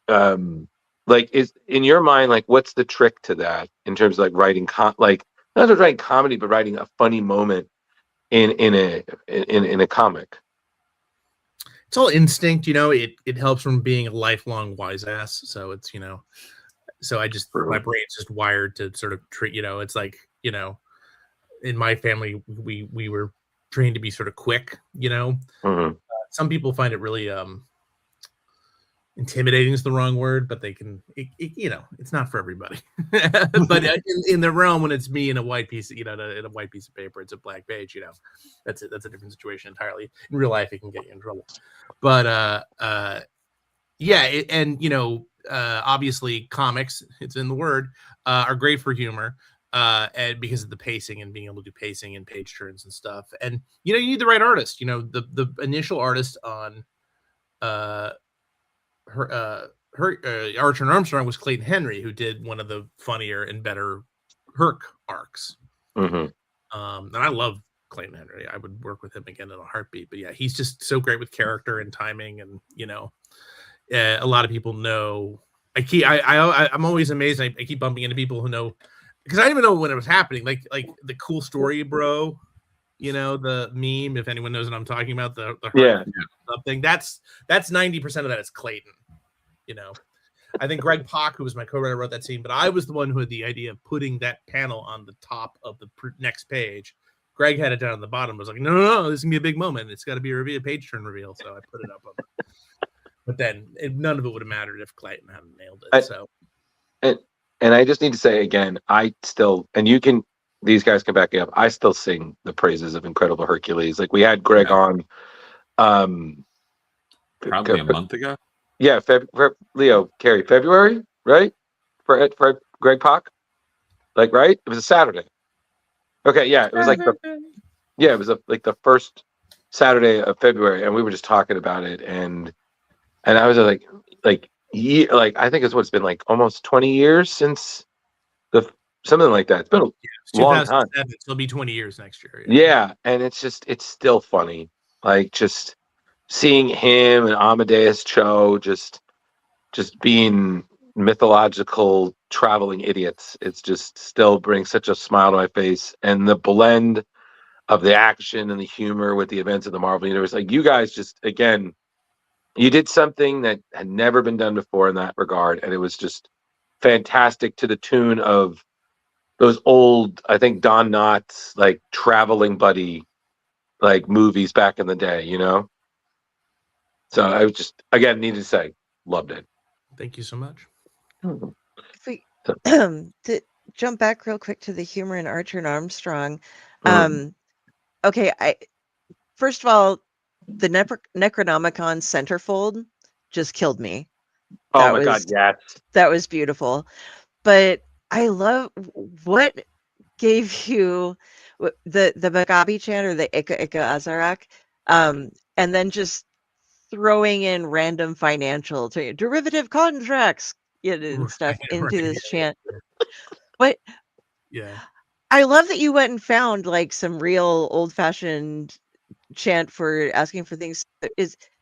like, is in your mind, like, what's the trick to that in terms of like writing, like, not just writing comedy, but writing a funny moment in a comic? It's all instinct, you know. It helps from being a lifelong wise ass. So it's, you know, so my brain's just wired to sort of treat, you know, it's like, you know, in my family, we were trained to be sort of quick, you know. Some people find it really intimidating is the wrong word, but they can, you know, it's not for everybody. But in the realm, when it's me in a white piece, you know, in a white piece of paper, it's a blank page, you know, that's a different situation entirely. In real life, it can get you in trouble. But and you know, obviously comics, it's in the word, are great for humor, and because of the pacing and being able to do pacing and page turns and stuff. And you know, you need the right artist. You know, the initial artist on Archer and Armstrong was Clayton Henry, who did one of the funnier and better Herc arcs. And I love Clayton Henry. I would work with him again in a heartbeat. But yeah, he's just so great with character and timing. And you know, a lot of people know. I'm always amazed. I keep bumping into people who know, because I didn't even know when it was happening. Like the cool story, bro. You know, the meme, if anyone knows what I'm talking about, the thing. That's 90% of that is Clayton. You know, I think Greg Pak, who was my co-writer, wrote that scene, but I was the one who had the idea of putting that panel on the top of the next page. Greg had it down on the bottom. I was like, no, this is gonna be a big moment. It's got to be a page turn reveal. So I put it up on it. But then none of it would have mattered if Clayton hadn't nailed it. And I just need to say again, I still, and you can, these guys can back me up, I still sing the praises of Incredible Hercules. Like, we had Greg on probably a month ago. Yeah, Leo, Carrie, February, right? For Greg Pak? Like, right? It was a Saturday. Okay, yeah, it was like it was like the first Saturday of February, and we were just talking about it, and I was like I think it's been like almost 20 years since something like that. It's been a long time. It'll be 20 years next year. Yeah, and it's still funny. Like, just seeing him and Amadeus Cho just being mythological traveling idiots, it's just still brings such a smile to my face. And the blend of the action and the humor with the events of the Marvel Universe, like, you guys just, again, you did something that had never been done before in that regard, and it was just fantastic, to the tune of those old, I think, Don Knotts, like, traveling buddy, like, movies back in the day, you know? So I was just, again, needed to say, loved it. Thank you so much. If we to jump back real quick to the humor in Archer and Armstrong. Okay, first of all, the Necronomicon centerfold just killed me. Oh my God, yes. That was beautiful. But I love what gave you the Magabi chant or the Ika Ika Azarak, and then just throwing in random financial derivative contracts and stuff into this chant. But yeah, I love that you went and found like some real old-fashioned chant for asking for things.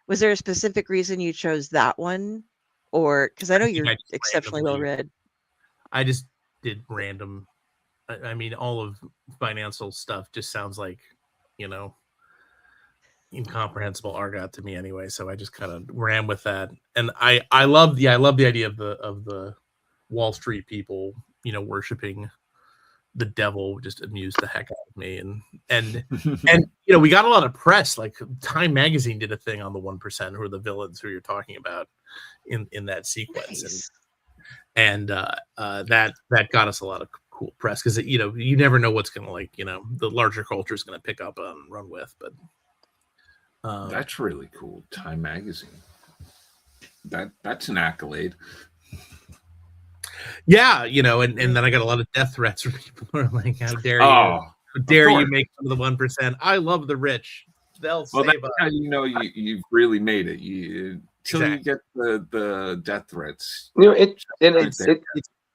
Was there a specific reason you chose that one, or because I know you're exceptionally well read? I just did random. I mean, all of financial stuff just sounds like, incomprehensible argot to me anyway. So I just kind of ran with that, and I love the idea of the Wall Street people, worshiping the devil. Just amused the heck out of me, and we got a lot of press. Like Time Magazine did a thing on the 1%, who are the villains who you're talking about in that sequence. Nice. And that got us a lot of cool press, because you never know what's gonna the larger culture is gonna pick up and run with. But that's really cool. Time Magazine. That's an accolade. Yeah, and then I got a lot of death threats from people who are like, "How dare you? How dare you make fun of the 1%? I love the rich. They'll save us." How you've really made it. Till you get the death threats.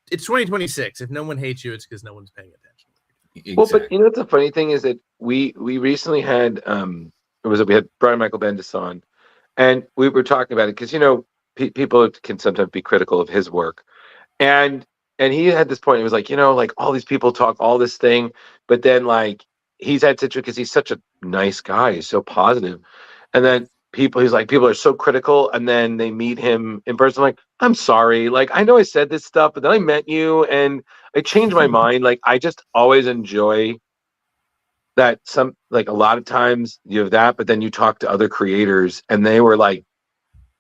It's 2026. If no one hates you, it's because no one's paying attention. Exactly. Well, but what the funny thing is that we recently had we had Brian Michael Bendis on, and we were talking about it because people can sometimes be critical of his work, and he had this point. It was like like all these people talk all this thing, but then like he's had such because he's such a nice guy, he's so positive, and then people are so critical, and then they meet him in person like, I'm sorry, like I know I said this stuff, but then I met you and I changed my mind. Like I just always enjoy that. A lot of times you have that, but then you talk to other creators and they were like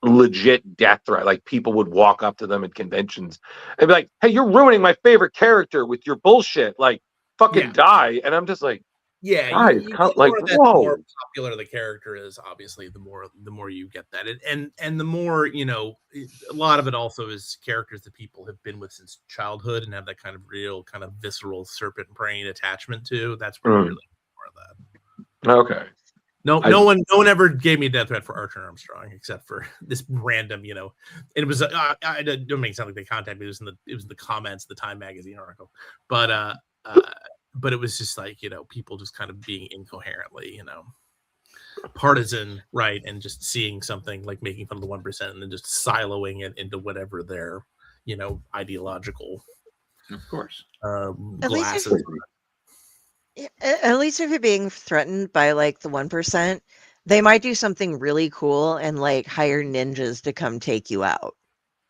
legit death threat. Like people would walk up to them at conventions and be like, hey, you're ruining my favorite character with your bullshit, like fucking die. And I'm just like, yeah, guys, whoa. The more popular the character is, obviously, the more you get that, and the more a lot of it also is characters that people have been with since childhood and have that kind of real, kind of visceral serpent brain attachment to. That's where really more of that. Okay. No one ever gave me a death threat for Archer Armstrong except for this random, and it was I don't make it sound like they contacted me. It was in the comments of the Time Magazine article, but it was just like, people just kind of being incoherently, partisan, right? And just seeing something like making fun of the 1% and then just siloing it into whatever their, ideological, of course, glasses. At least if you're being threatened by like the 1%, they might do something really cool and like hire ninjas to come take you out.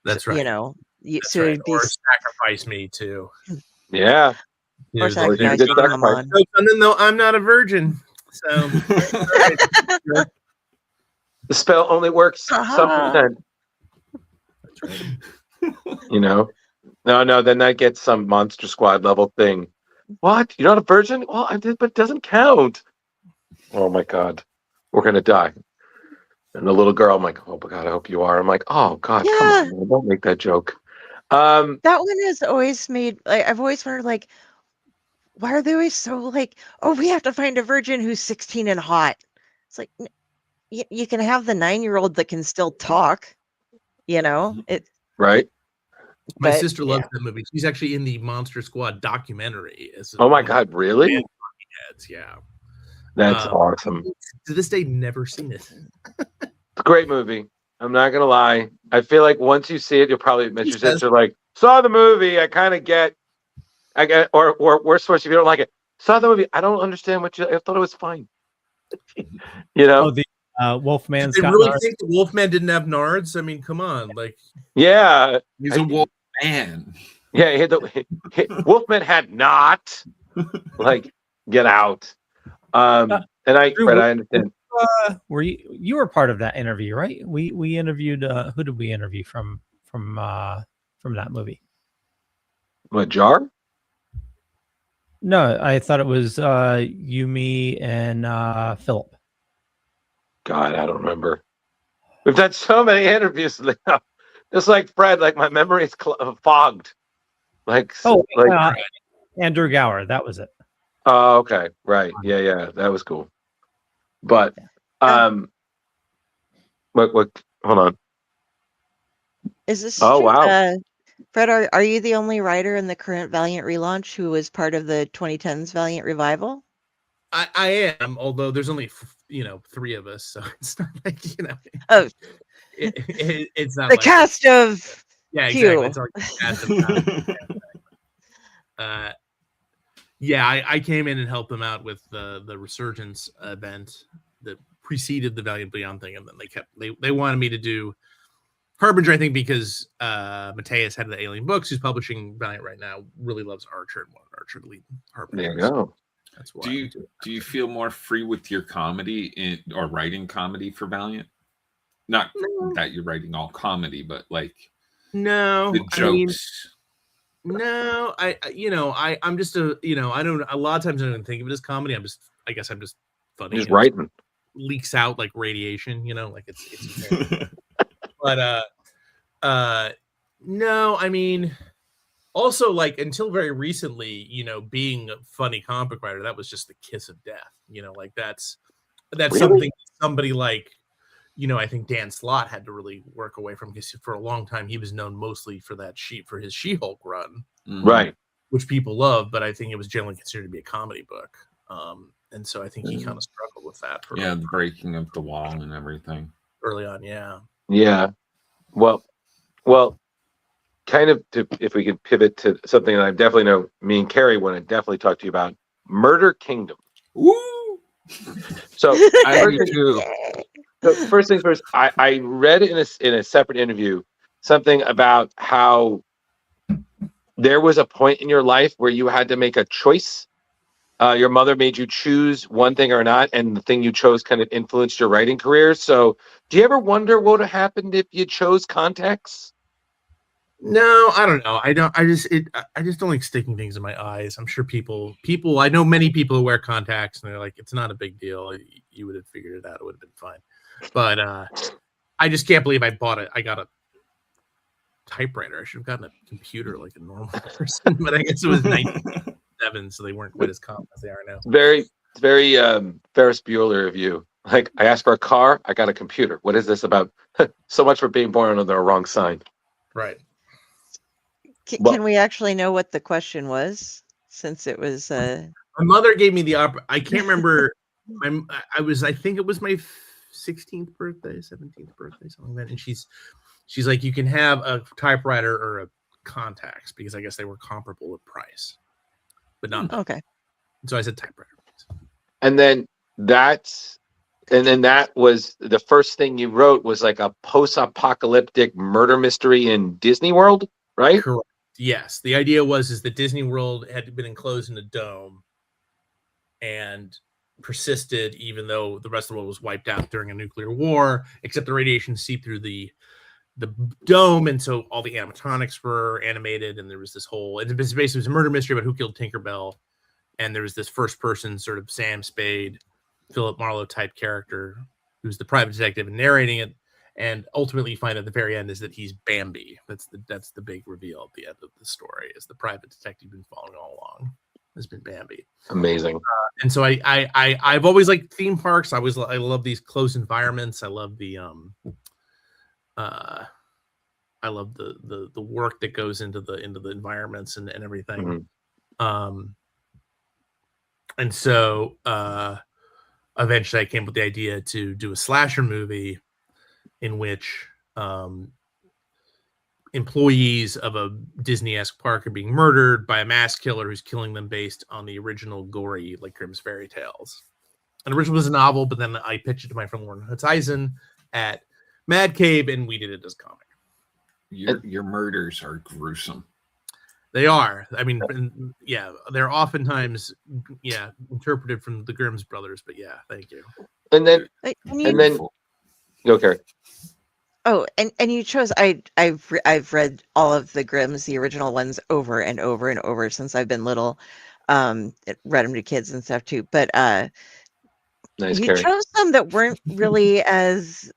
That's right. Or sacrifice me too. Yeah. Or sacrifice no, I'm not a virgin. So the spell only works some percent. That's right. No, then that gets some Monster Squad level thing. What? You're not a virgin? Well, I did, but it doesn't count. Oh my God, we're gonna die. And the little girl, I'm like, oh my God, I hope you are. I'm like, oh God, come on, man, don't make that joke. That one has always made. I've always wondered, like, why are they always so like, oh, we have to find a virgin who's 16 and hot? It's like, you can have the 9-year-old that can still talk, it. Right. My sister loves that movie. She's actually in the Monster Squad documentary. Oh my God, really? Yeah. That's awesome. To this day, never seen it. It's a great movie. I'm not gonna lie. I feel like once you see it, you'll probably admit your sister like, saw the movie. I get, or worse, if you don't like it, saw the movie. I don't understand I thought it was fine. Oh, the Wolfman. Did they really think the Wolfman didn't have nards? I mean, come on, like. Yeah, he's a Wolfman. Yeah, Wolfman had not. Like, get out. And I understand. Were you were part of that interview, right? We interviewed. Who did we interview from that movie. What, Jar? No, I thought it was Yumi and Philip. God, I don't remember. We've done so many interviews now. Just like Fred, like my memory is fogged. Like, Andrew Gower, that was it. Oh, okay, right, yeah, that was cool. But, what? Hold on. Is this? Oh, true? wow. Fred, are you the only writer in the current Valiant relaunch who was part of the 2010s Valiant revival? I am, although there's only 3 of us, so it's not like Oh, it's not the like cast of exactly. It's like the cast of I came in and helped them out with the Resurgence event that preceded the Valiant Beyond thing, and then they wanted me to do Harbinger, I think, because Mateus, head of the Alien Books, who's publishing Valiant right now, really loves Archer and wanted Archer to lead Harbinger. There you go. That's why. Do you feel more free with your comedy or writing comedy for Valiant? Not that you're writing all comedy, but like the jokes. I'm just I don't. A lot of times I don't even think of it as comedy. I'm just funny. Just writing. Leaks out like radiation, like it's but no, I mean, also like until very recently, being a funny comic book writer, that was just the kiss of death. Like that's really? Something somebody like, I think Dan Slott had to really work away from, because for a long time he was known mostly for his She-Hulk run, right? Which people love, but I think it was generally considered to be a comedy book. And so I think he kind of struggled with that. The breaking of the wall and everything early on. Yeah. Well, kind of if we could pivot to something that I definitely know me and Carrie want to definitely talk to you about, Murder Kingdom. Woo! So first things first, I read in a separate interview something about how there was a point in your life where you had to make a choice. Your mother made you choose one thing or not, and the thing you chose kind of influenced your writing career. So do you ever wonder what would have happened if you chose contacts? No, I don't know. I just don't like sticking things in my eyes. I'm sure people, I know many people who wear contacts and they're like, it's not a big deal. You would have figured it out. It would have been fine. But I just can't believe I got a typewriter. I should have gotten a computer like a normal person, but I guess it was 1997, so they weren't quite as common as they are now. Very Ferris Bueller of you. Like, I asked for a car, I got a computer. What is this about? So much for being born under the wrong sign. Right. Can we actually know what the question was, since it was my mother gave me the I can't remember. I think it was my 16th birthday, 17th birthday, something like that. And she's like, you can have a typewriter or a contacts, because I guess they were comparable in price, but not okay. So I said typewriter. And then that was the first thing you wrote, was like a post-apocalyptic murder mystery in Disney World, right? Correct. Yes. The idea is that Disney World had been enclosed in a dome and persisted even though the rest of the world was wiped out during a nuclear war, except the radiation seeped through the dome, and so all the animatronics were animated, and there was this whole, it was basically a murder mystery about who killed Tinkerbell, and there was this first person sort of Sam Spade, Philip Marlowe type character who's the private detective and narrating it. And ultimately, you find at the very end is that he's Bambi. That's the big reveal at the end of the story. Is the private detective you've been following all along has been Bambi. Amazing. And so I've always liked theme parks. I love these close environments. I love the work that goes into the environments and everything. Mm-hmm. And so eventually I came up with the idea to do a slasher movie in which employees of a Disney-esque park are being murdered by a mass killer who's killing them based on the original gory, like Grimm's fairy tales. And originally was a novel, but then I pitched it to my friend Lauren Hutzeisen at Mad Cave, and we did it as comic. Your murders are gruesome. They are. I mean, they're oftentimes, interpreted from the Grimm's brothers, but yeah, thank you. And then, go, Carrie. Oh, and you chose I've read all of the Grimms, the original ones, over and over and over since I've been little. Read them to kids and stuff too. But Nice, you Carrie. chose some that weren't really as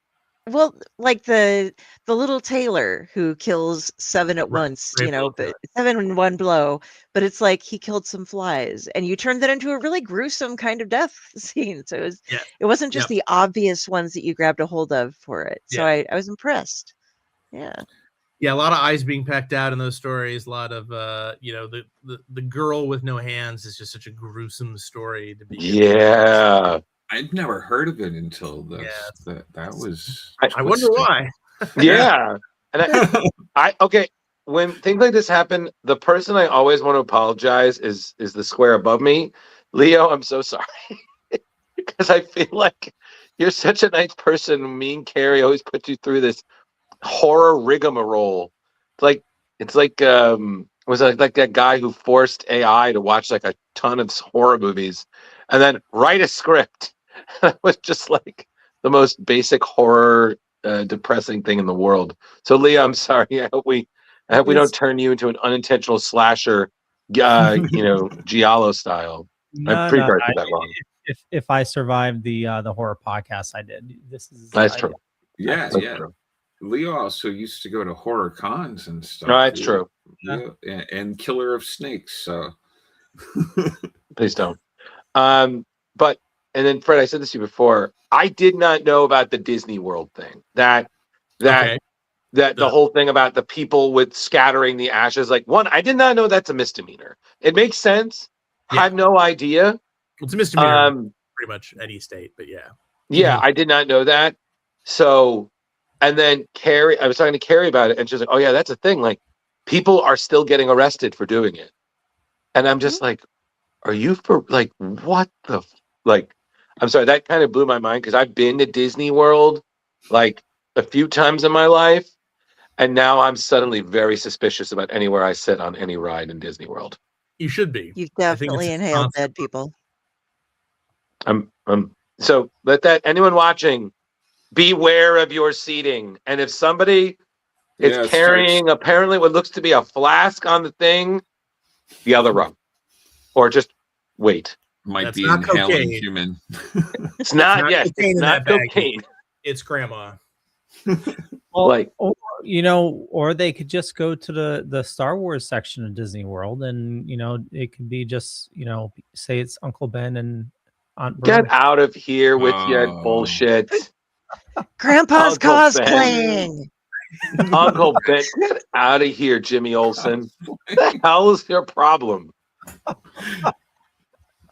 well, like the little tailor who kills 7 at once, Great blow but killer. 7 in one blow. But it's like he killed some flies, and you turned that into a really gruesome kind of death scene. So Yeah. it wasn't just Yep. the obvious ones that you grabbed a hold of for it. So Yeah. I was impressed. Yeah. Yeah, a lot of eyes being pecked out in those stories. A lot of the girl with no hands is just such a gruesome story to be. Yeah. I'd never heard of it until this. Yeah. That was. I wonder why. Yeah. And I okay. When things like this happen, the person I always want to apologize is the square above me. Leo, I'm so sorry. Because I feel like you're such a nice person. Me and Carrie always put you through this horror rigmarole. It's like was like that guy who forced AI to watch like a ton of horror movies and then write a script. It was just like the most basic horror depressing thing in the world. So Leah, I'm sorry. I hope we don't turn you into an unintentional slasher Giallo style. I'm pretty sure I did that wrong. If I survived the horror podcast I did, this is that's true. Yeah, That's yeah. true. Leo also used to go to horror cons and stuff. No, that's true. Yeah, and Killer of Snakes. So please don't. But and then Fred, I said this to you before. I did not know about the Disney World thing. That the whole thing about the people with scattering the ashes. Like, one, I did not know that's a misdemeanor. It makes sense. Yeah. Had no idea. It's a misdemeanor pretty much any state, but yeah. Yeah, I did not know that. So, and then Carrie, I was talking to Carrie about it, and she's like, "Oh yeah, that's a thing. Like, people are still getting arrested for doing it." And I'm just like, "Are you for like what the like?" I'm sorry, that kind of blew my mind because I've been to Disney World like a few times in my life, and now I'm suddenly very suspicious about anywhere I sit on any ride in Disney World. You should be. You've definitely inhaled dead people. So let that anyone watching beware of your seating. And if somebody is carrying apparently what looks to be a flask on the thing, the other row. Or just wait. Might be inhaling human. It's not, yes, it's not cocaine. It's grandma. Well, or they could just go to the Star Wars section of Disney World, and it could be just say it's Uncle Ben and Aunt Brooke. Get out of here with your bullshit. Grandpa's cosplaying. Uncle Ben, get out of here, Jimmy Olsen. What the hell is your problem?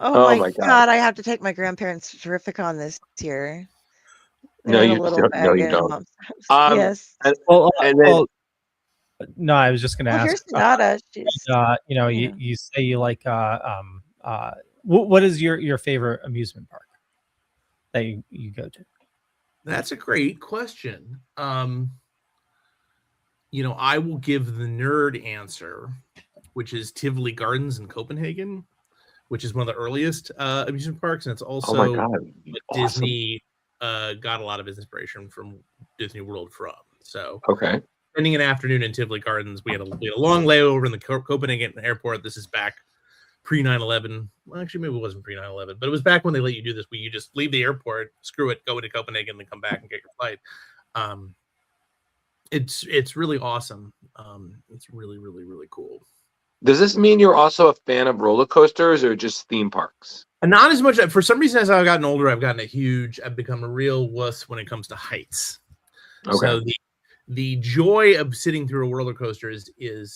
Oh my God! I have to take my grandparents to Terrificon this year. No, you don't. No, you don't. Yes. No, I was just going to ask. Here's Nada. You say you like. What is your favorite amusement park that you go to? That's a great question. I will give the nerd answer, which is Tivoli Gardens in Copenhagen, which is one of the earliest amusement parks, and it's also Disney got a lot of his inspiration from Disney World from. So spending an afternoon in Tivoli Gardens, we had a long layover in the Copenhagen airport. This is back pre 9/11. Well, actually, maybe it wasn't pre 9/11, but it was back when they let you do this, where you just leave the airport, screw it, go into Copenhagen, and then come back and get your flight. It's really awesome. It's really, really, really cool. Does this mean you're also a fan of roller coasters or just theme parks? Not as much. For some reason, as I've gotten older, I've become a real wuss when it comes to heights. Okay. So the joy of sitting through a roller coaster is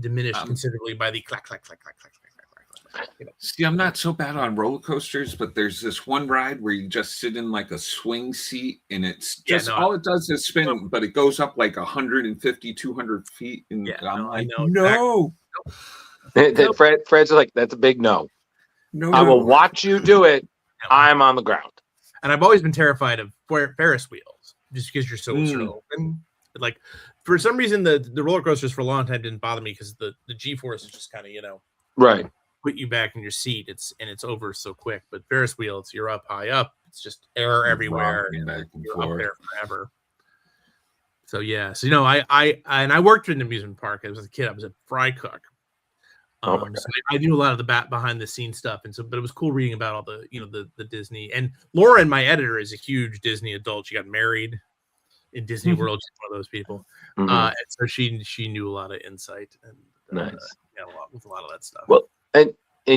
diminished considerably by the clack, clack, clack, clack, clack, clack, clack. See, I'm not so bad on roller coasters, but there's this one ride where you just sit in like a swing seat, and it's just all it does is spin, but it goes up like 150, 200 feet. And I'm like, no. Fred's like, that's a big no. I will watch you do it. I'm on the ground. And I've always been terrified of Ferris wheels, just because you're so sort of open. But like, for some reason, the roller coasters for a long time didn't bother me because the G-force is just kind of, right, put you back in your seat. It's over so quick. But Ferris wheels, you're up high up. It's just air everywhere. You're up there forever. So yeah, so I worked in an amusement park. As a kid, I was a fry cook. So I knew a lot of the behind the scenes stuff, and so but it was cool reading about all the the Disney. And Lauren, my editor, is a huge Disney adult. She got married in Disney World. She's one of those people, and so she knew a lot of insight and with a lot of that stuff. Well, and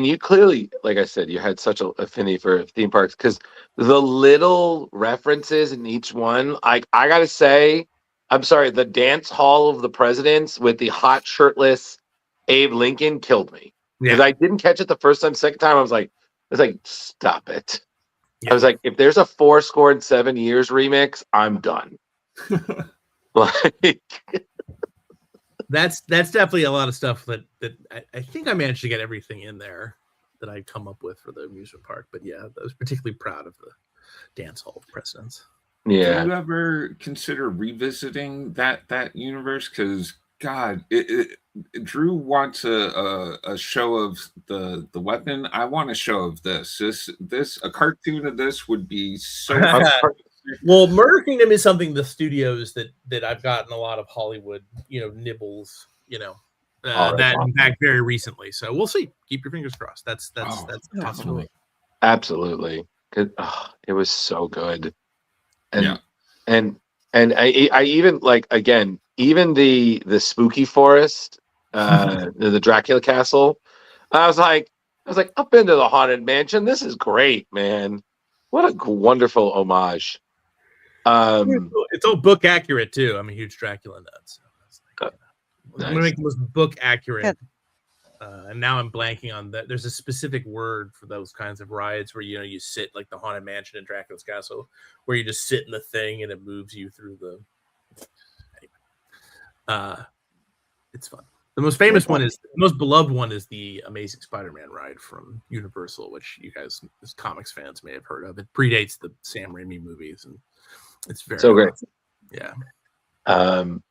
you clearly, like I said, you had such an affinity for theme parks because the little references in each one, I gotta say, I'm sorry, the dance hall of the presidents with the hot shirtless Abe Lincoln killed me because I didn't catch it the first time. Second time, I was like, stop it. Yeah. I was like, if there's a 4-7 years remix, I'm done. Like, that's definitely a lot of stuff that I think I managed to get everything in there that I'd come up with for the amusement park. But yeah, I was particularly proud of the dance hall of presidents. Yeah. Do you ever consider revisiting that universe? Because God, Drew wants a show of the weapon. I want a show of this. A cartoon of this would be so. Well, Murder Kingdom is something the studios that I've gotten a lot of Hollywood, nibbles, back very recently. So we'll see. Keep your fingers crossed. That's a possibility. Absolutely. It was so good. And I even like, again, even the spooky forest, the Dracula castle. I was like, up into the haunted mansion. This is great, man. What a wonderful homage. It's all book accurate too. I'm a huge Dracula nut. So nice. I'm gonna make the most book accurate. And now I'm blanking on that. There's a specific word for those kinds of rides where you sit like the haunted mansion in Dracula's castle, where you just sit in the thing and it moves you through the. It's fun. The most famous one is the most beloved one is the Amazing Spider-Man ride from Universal, which you guys as comics fans may have heard of. It predates the Sam Raimi movies, and it's very so great. Yeah. I don't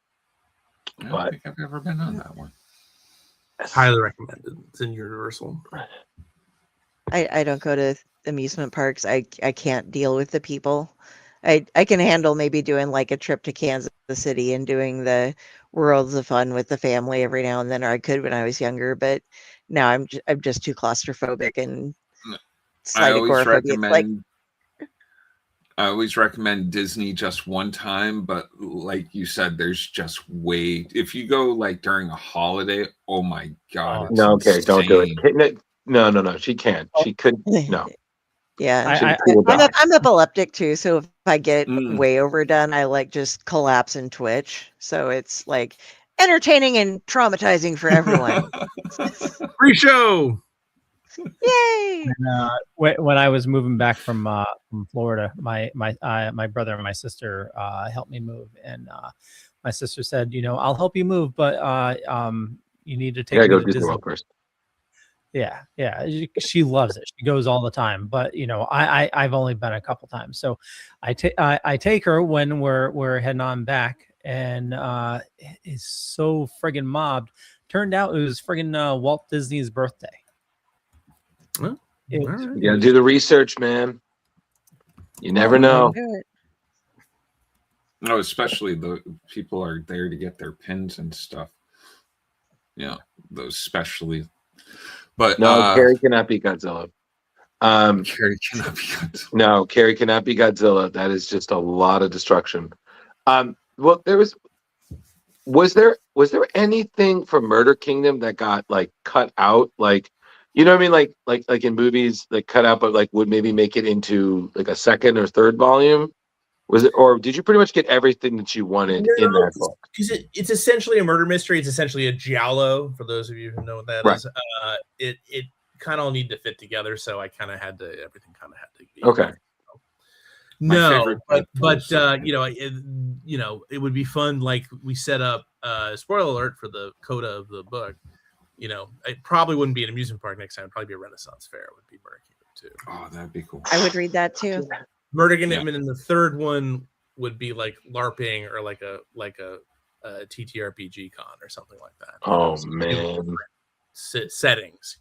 think I've ever been on that one. Highly recommended. It's in Universal. I don't go to amusement parks. I can't deal with the people. I can handle maybe doing like a trip to Kansas City and doing the Worlds of Fun with the family every now and then, or I could when I was younger, but now I'm just too claustrophobic and I always recommend Disney just one time, but like you said, there's just if you go like during a holiday, oh my God. No, okay, don't do it. No, she can't. She couldn't. No. Yeah, I'm epileptic too, so if I get way overdone, I like just collapse and twitch. So it's like entertaining and traumatizing for everyone. Free show. Yay! And, when I was moving back from Florida, my brother and my sister helped me move, and my sister said, I'll help you move, but you need to take me to Disney World first. Yeah. She loves it. She goes all the time, but I've only been a couple times. So I take her when we're heading on back, and it is so friggin' mobbed. Turned out it was friggin' Walt Disney's birthday. Well, you gotta do the research, man. You never know. No, especially the people are there to get their pins and stuff. Yeah, those specially. But no, Carrie cannot be Godzilla. Carrie cannot be Godzilla. No, Carrie cannot be Godzilla. That is just a lot of destruction. Well, was there anything from Murder Kingdom that got like cut out? Like, you know what I mean? Like in movies, like cut out, but like would maybe make it into like a second or third volume? Was it, or did you pretty much get everything that you wanted in that book? Because it's essentially a murder mystery. It's essentially a giallo, for those of you who know what that is. It kind of all need to fit together, so I kind of had to. Everything kind of had to be okay. No, but it would be fun. Like we set up. Spoiler alert for the coda of the book. It probably wouldn't be an amusement park next time. It'd probably be a Renaissance fair. It would be Murder Kingdom too. Oh, that'd be cool. I would read that too. Murder Kingdom, and then the third one would be like LARPing or like a TTRPG con or something like that. Oh man, settings,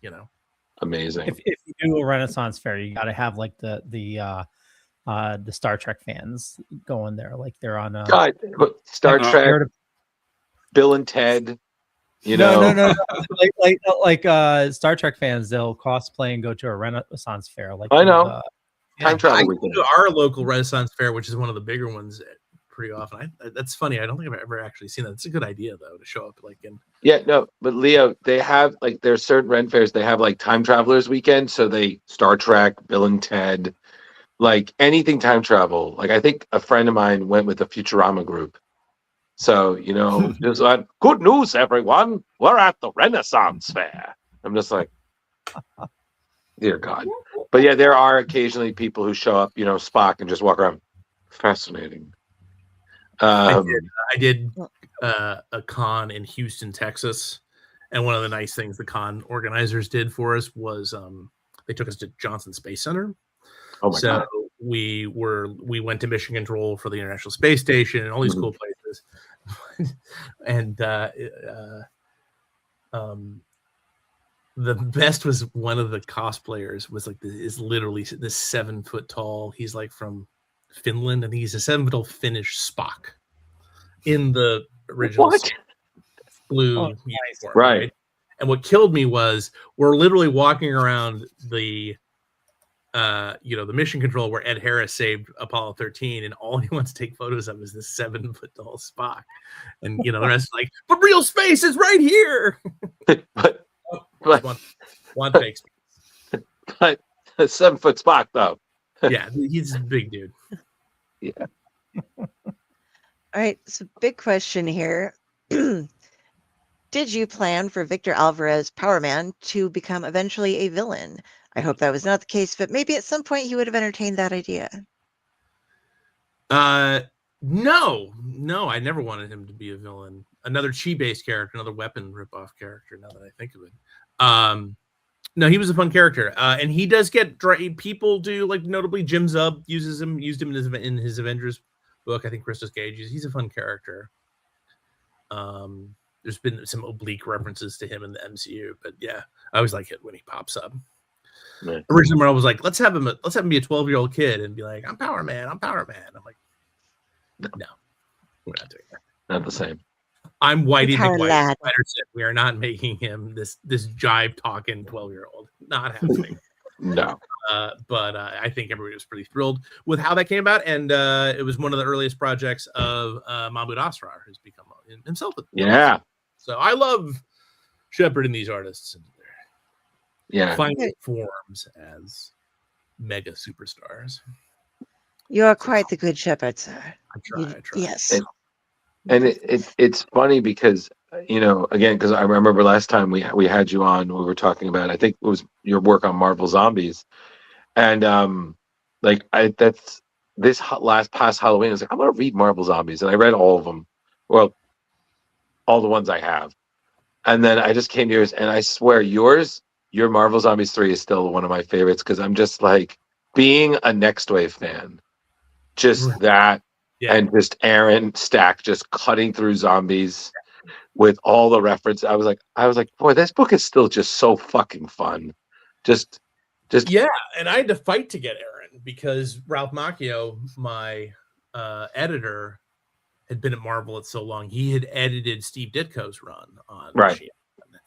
amazing. If you do a Renaissance fair, you got to have like the the Star Trek fans going there, like they're on a God, Star Trek, Bill and Ted. You know, no. like Star Trek fans, they'll cosplay and go to a Renaissance fair. Like I know, time I travel go weekend. to our local Renaissance fair, which is one of the bigger ones, pretty often. That's funny. I don't think I've ever actually seen that. It's a good idea though to show up like in. Yeah, no, but Leo, they have like there's certain Ren fairs. They have like time travelers weekend, so they Star Trek, Bill and Ted, like anything time travel. Like I think a friend of mine went with the Futurama group. So you know, just like good news, everyone, we're at the Renaissance fair. I'm just like, dear God. But yeah, there are occasionally people who show up, you know, Spock, and just walk around. Fascinating. I did a con in Houston, Texas, and one of the nice things the con organizers did for us was they took us to Johnson Space Center. Oh my God. we went to mission control for the International Space Station and all these cool places. And the best was one of the cosplayers was like is literally this 7 foot tall. He's like from Finland, and he's a 7 foot tall Finnish Spock in the original blue uniform, right? And what killed me was we're literally walking around the the mission control where Ed Harris saved Apollo 13, and all he wants to take photos of is this 7 foot tall Spock, and the rest is like, but real space is right here. but one fake space. But a 7 foot Spock though. Yeah, he's a big dude. Yeah. All right, so big question here. Did you plan for Victor Alvarez, Power Man, to become eventually a villain? I hope that was not the case, but maybe at some point he would have entertained that idea. No, I never wanted him to be a villain. Another chi-based character, another weapon ripoff character, now that I think of it. No, he was a fun character. And he does get people do, like, notably Jim Zub used him in his Avengers book. I think Crystal Skillman, he's a fun character. There's been some oblique references to him in the MCU, but yeah, I always like it when he pops up. Right. Originally, I was like, let's have him be a 12-year-old kid and be like, I'm Power Man. I'm like, no, we're not doing that. Not the same. I'm Whitey Power lad. Patterson. We are not making him this jive talking 12-year-old. Not happening. No. But I think everybody was pretty thrilled with how that came about, and it was one of the earliest projects of Mahmoud Asrar, who's become himself. Yeah. So I love shepherding these artists into their final forms as mega superstars. You are quite the good shepherd, sir. I try. Yes. And it's funny because, again, because I remember last time we had you on, we were talking about, I think it was your work on Marvel Zombies. And this past Halloween, I was like, I'm going to read Marvel Zombies. And I read all of them. Well, all the ones I have. And then I just came to yours, and I swear your Marvel Zombies 3 is still one of my favorites, because I'm just like, being a Next Wave fan, just that. Yeah. And just Aaron Stack just cutting through zombies with all the reference. I was like, boy, this book is still just so fucking fun. Just yeah. And I had to fight to get Aaron because Ralph Macchio, my editor, had been at Marvel at so long. He had edited Steve Ditko's run on Machine,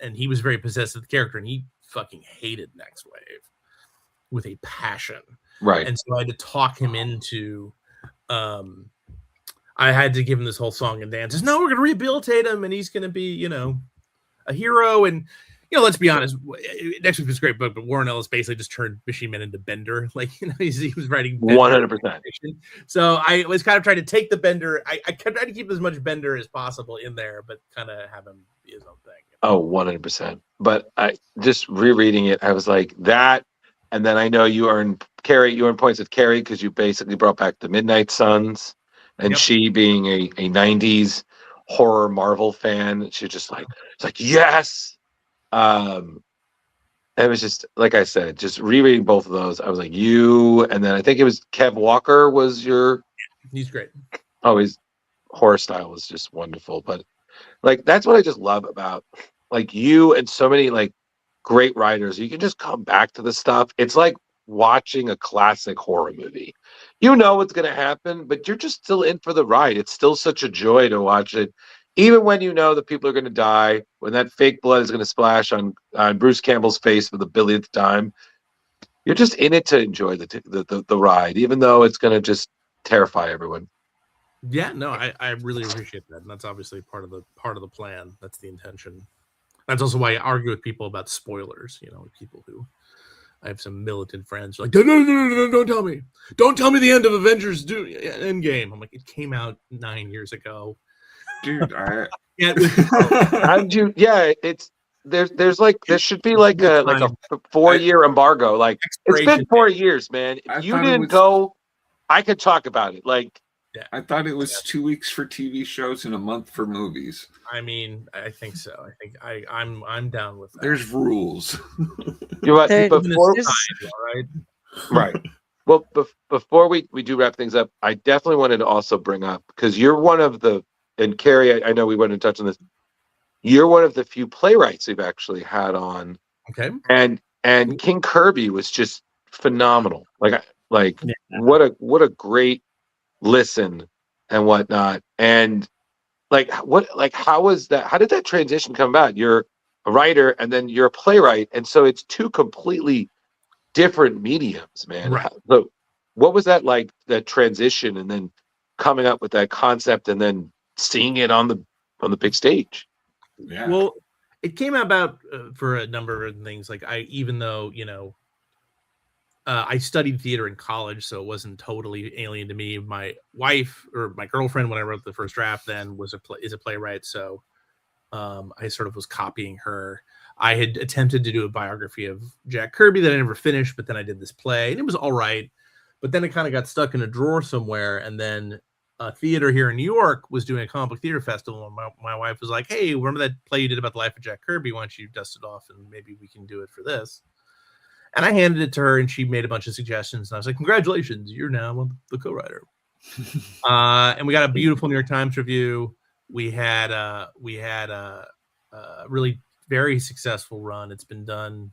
and he was very possessed of the character, and he fucking hated Next Wave with a passion. Right. And so I had to talk him into. I had to give him this whole song and dance. No, we're going to rehabilitate him, and he's going to be, a hero. And, let's be honest, Next Week was a great book, but Warren Ellis basically just turned Machine Man into Bender. Like, he was writing Bender 100%. So I was kind of trying to take the Bender. I tried to keep as much Bender as possible in there, but kind of have him be his own thing. Oh, 100%. But I just rereading it, I was like that. And then I know you earned points with Carrie because you basically brought back the Midnight Suns. And she being a 90s horror Marvel fan, she just it's like, yes. It was just, like I said, just rereading both of those. I was like, you, and then I think it was Kev Walker was your. He's great. Oh, his horror style was just wonderful. But that's what I just love about you and so many great writers. You can just come back to the stuff. It's like watching a classic horror movie. you know what's going to happen, but you're just still in for the ride. It's still such a joy to watch it, even when you know that people are going to die, when that fake blood is going to splash on Bruce Campbell's face for the billionth time. You're just in it to enjoy the ride, even though it's going to just terrify everyone. Yeah, no, I really appreciate that, and that's obviously part of the plan. That's the intention. That's also why I argue with people about spoilers. You know, people who I have some militant friends like, no, don't tell me. Don't tell me the end of Avengers Endgame. I'm like, it came out 9 years ago. Dude, it's there's like there should be like a 4-year embargo. Like, it's been 4 years, man. If you didn't go, I could talk about it. Like, I thought it was 2 weeks for TV shows and a month for movies. I mean, I think so. I think I'm down with that. There's rules. You're right. Right. Well, before we do wrap things up, I definitely wanted to also bring up, because you're one of the, and Carrie, I know we went and touched on this. You're one of the few playwrights we've actually had on. Okay. And King Kirby was just phenomenal. What a great listen and whatnot. And how was that? How did that transition come about? You're a writer and then you're a playwright, and so it's two completely different mediums, man. Right. So what was that like, that transition, and then coming up with that concept and then seeing it on the big stage? Yeah. Well, it came about for a number of things. Like, even though, I studied theater in college, so it wasn't totally alien to me. My wife, or my girlfriend, when I wrote the first draft, then is a playwright. So I sort of was copying her. I had attempted to do a biography of Jack Kirby that I never finished, but then I did this play, and it was all right. But then it kind of got stuck in a drawer somewhere, and then a theater here in New York was doing a comic book theater festival, and my wife was like, "Hey, remember that play you did about the life of Jack Kirby? Why don't you dust it off, and maybe we can do it for this?" And I handed it to her, and she made a bunch of suggestions. And I was like, "Congratulations, you're now the co-writer." And we got a beautiful New York Times review. We had a really very successful run. It's been done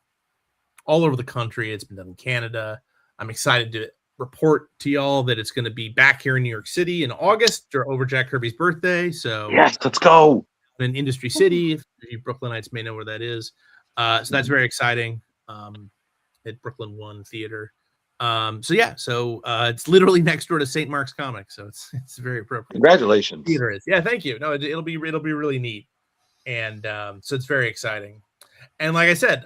all over the country. It's been done in Canada. I'm excited to report to y'all that it's going to be back here in New York City in August, or over Jack Kirby's birthday. So yes, let's go. In Industry City, if you Brooklynites may know where that is. So that's very exciting. At Brooklyn One Theater. It's literally next door to St. Mark's Comics, so it's very appropriate. Congratulations. Theater is. Yeah, thank you. No, it'll be really neat. And so it's very exciting. And like I said,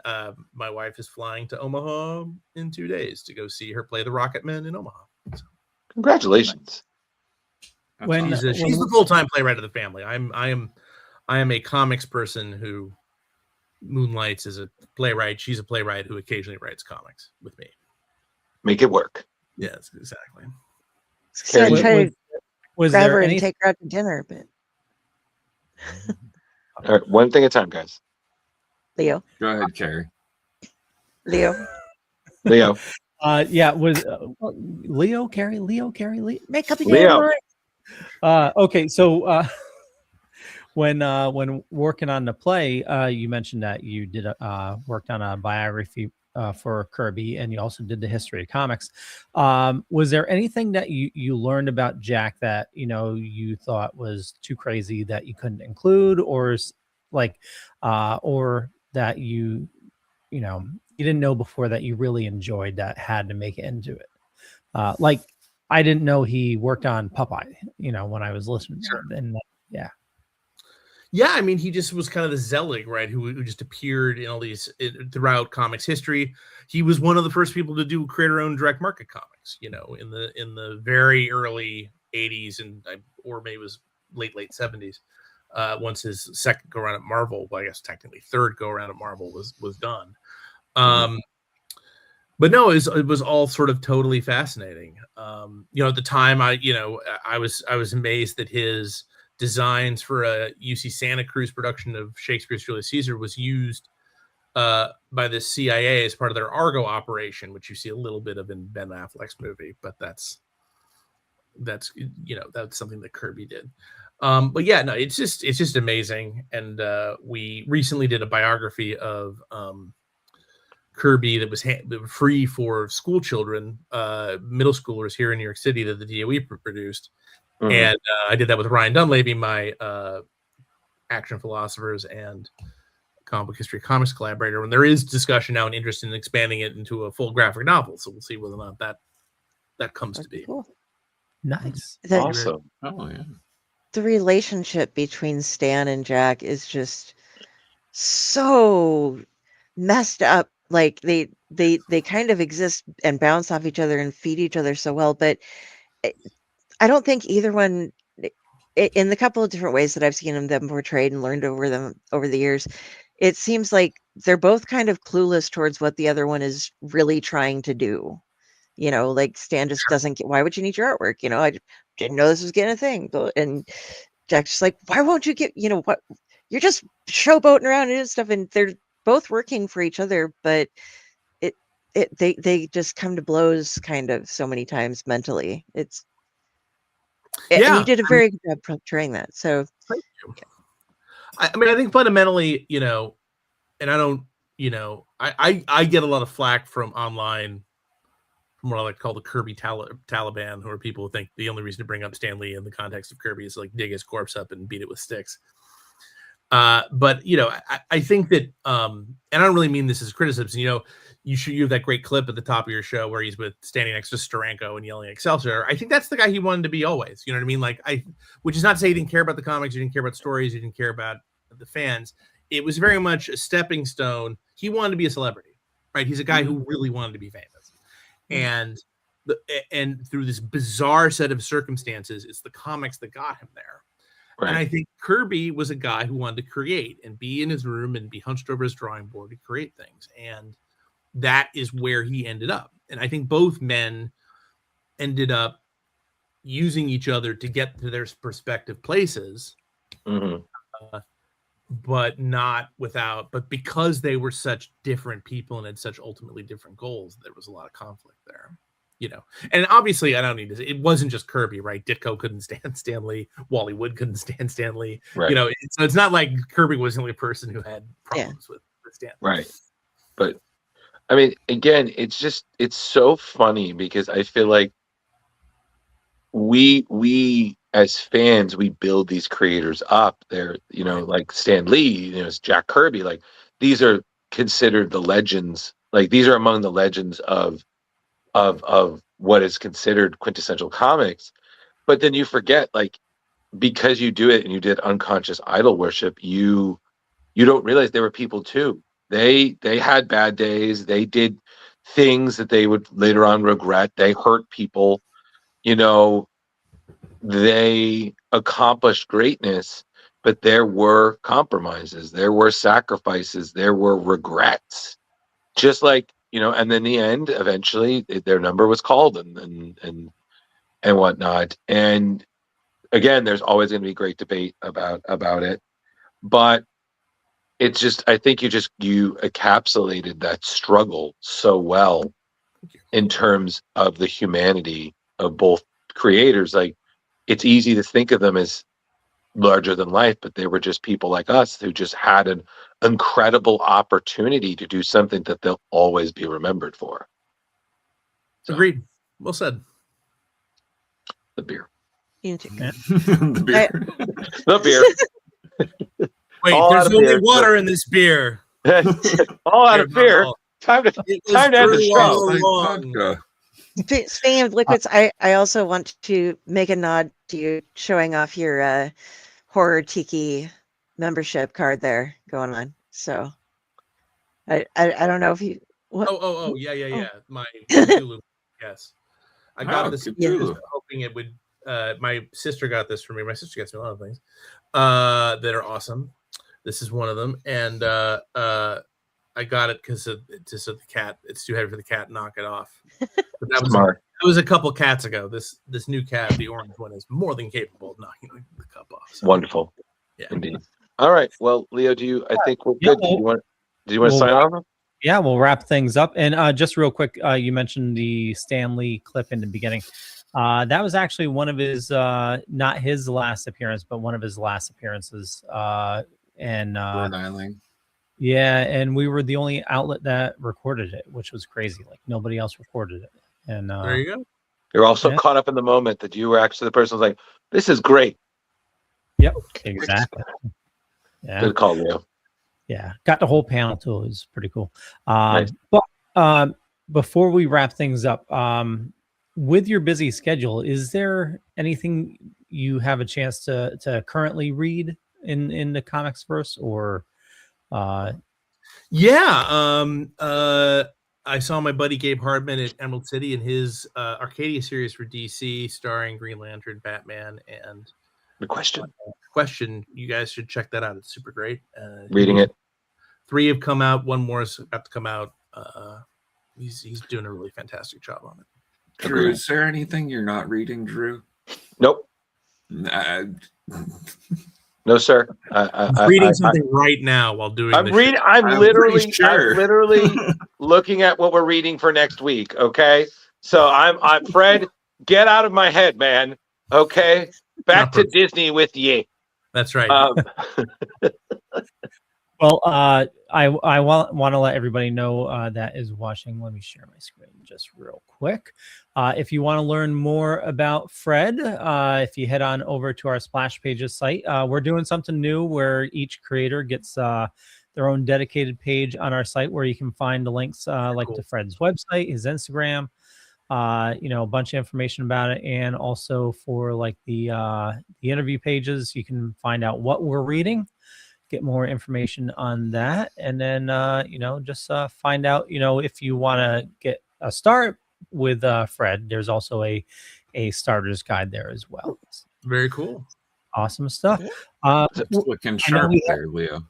my wife is flying to Omaha in 2 days to go see her play the Rocketmen in Omaha. So, congratulations. She's the full-time playwright of the family. I am a comics person who moonlights as a playwright. She's a playwright who occasionally writes comics with me. Make it work. Yes, exactly. So I try to was grab there her any- and take her out to dinner, but All right, one thing at a time, guys. Leo. Go ahead, Carrie. Leo. Was Leo, Carrie, Make up Leo. Okay, so when working on the play, you mentioned that you did worked on a biography for Kirby, and you also did the history of comics. Was there anything that you learned about Jack that you thought was too crazy that you couldn't include, or or that you didn't know before that you really enjoyed that had to make it into it? Like, I didn't know he worked on Popeye, when I was listening to it, and Yeah, I mean, he just was kind of the zealot, right? Who just appeared in all these throughout comics history. He was one of the first people to do creator-owned direct market comics, in the very early 80s or maybe it was late 70s. Once his second go around at Marvel, well, I guess technically third go around at Marvel was done. But no, it was all sort of totally fascinating. At the time, I was amazed that his designs for a UC Santa Cruz production of Shakespeare's Julius Caesar was used by the CIA as part of their Argo operation, which you see a little bit of in Ben Affleck's movie, but that's something that Kirby did. But yeah, no, it's just amazing. And we recently did a biography of Kirby that was free for school children, middle schoolers here in New York City that the DOE produced. Mhm. And I did that with Ryan Dunleavy, my action philosophers and comic book history comics collaborator. And there is discussion now and interest in expanding it into a full graphic novel. So we'll see whether or not that comes to be. Cool. Nice. Awesome. Oh yeah. The relationship between Stan and Jack is just so messed up. Like they kind of exist and bounce off each other and feed each other so well, but I don't think either one, in the couple of different ways that I've seen them portrayed and learned over the years, it seems like they're both kind of clueless towards what the other one is really trying to do. You know, like Stan just doesn't get, why would you need your artwork? You know, I didn't know this was getting a thing. And Jack's just like, why won't you get, you know, what, you're just showboating around and stuff. And they're both working for each other, but they just come to blows kind of so many times mentally. And you did a very good job portraying that. So thank you. I mean, I think fundamentally, you know, and I don't, you know, I get a lot of flack from online from what I like to call the Kirby Taliban, who are people who think the only reason to bring up Stan Lee in the context of Kirby is to, like, dig his corpse up and beat it with sticks. But you know, I think that, and I don't really mean this as criticism. You know, you have that great clip at the top of your show where he's standing next to Steranko and yelling Excelsior. I think that's the guy he wanted to be always. You know what I mean? Like, which is not to say he didn't care about the comics, he didn't care about stories, he didn't care about the fans. It was very much a stepping stone. He wanted to be a celebrity, right? He's a guy who really wanted to be famous, and through this bizarre set of circumstances, it's the comics that got him there. Right. And I think Kirby was a guy who wanted to create and be in his room and be hunched over his drawing board to create things. And that is where he ended up. And I think both men ended up using each other to get to their respective places, but because they were such different people and had such ultimately different goals, there was a lot of conflict there. You know, and obviously I don't need to, it wasn't just Kirby, right? Ditko couldn't stand Stan Lee. Wally Wood couldn't stand Stan Lee. Right. You know, so it's not like Kirby was the only person who had problems with Stan Lee. Right. But I mean, again, it's so funny because I feel like we as fans, we build these creators up. They're, you know, like Stan Lee, you know, it's Jack Kirby. Like, these are considered the legends. Like, these are among the legends of what is considered quintessential comics. But then you forget, like, because you do it and you did unconscious idol worship, you don't realize they were people too. They had bad days. They did things that they would later on regret. They hurt people. You know, they accomplished greatness, but there were compromises. There were sacrifices. There were regrets. Just like, you know, and then the end, eventually their number was called and whatnot. And again, there's always going to be great debate about it, but it's just, I think you encapsulated that struggle so well in terms of the humanity of both creators. Like, it's easy to think of them as larger than life, but they were just people like us who just had an incredible opportunity to do something that they'll always be remembered for. So. Agreed. Well said. The beer. The beer. The beer. Wait, there's only water in this beer. All out of beer. Time to end the show. Speaking of liquids, I also want to make a nod to you showing off your horror tiki membership card there going on. So I don't know if you yeah. My Cthulhu. Yes. I got this hoping it would my sister got this for me. My sister gets me a lot of things that are awesome. This is one of them, and I got it because so the cat. It's too heavy for the cat. Knock it off. But that was smart. It was a couple cats ago. This new cat, the orange one, is more than capable of knocking the cup off. So. Wonderful. Yeah, indeed. All right. Well, Leo, I think we're good. Do you want to sign off? Yeah, we'll wrap things up. And just real quick, you mentioned the Stan Lee clip in the beginning. That was actually one of his, not his last appearance, but one of his last appearances. And Rhode Island. Yeah, and we were the only outlet that recorded it, which was crazy. Like nobody else recorded it. And There you go. You're also Yeah. caught up in the moment that you were actually the person who's like, "This is great." Yep, exactly. Yeah. Good call, Leo. Yeah, got the whole panel too. It was pretty cool. Nice. But before we wrap things up, with your busy schedule, is there anything you have a chance to currently read in the comics verse, or? I saw my buddy Gabe Hardman at Emerald City in his Arcadia series for DC, starring Green Lantern, Batman, and The Question. Question. You guys should check that out. It's super great. Reading it. 3 have come out. 1 more is about to come out. He's doing a really fantastic job on it. Drew, is there anything you're not reading, Drew? Nope. No, sir. I'm reading something right now while doing. I'm reading. I'm literally sure. looking at what we're reading for next week. Okay, so I'm Fred. Get out of my head, man. Okay, back to Disney with ye. That's right. Well, I want to let everybody know that is watching. Let me share my screen just real quick. If you want to learn more about Fred, if you head on over to our Splash Pages site, we're doing something new where each creator gets their own dedicated page on our site where you can find the links like to Fred's website, his Instagram, a bunch of information about it, and also for like the interview pages, you can find out what we're reading. Get more information on that, and then just find out if you want to get a start with Fred. There's also a starter's guide there as well. Very cool, awesome stuff. Looking sharp there, Leo.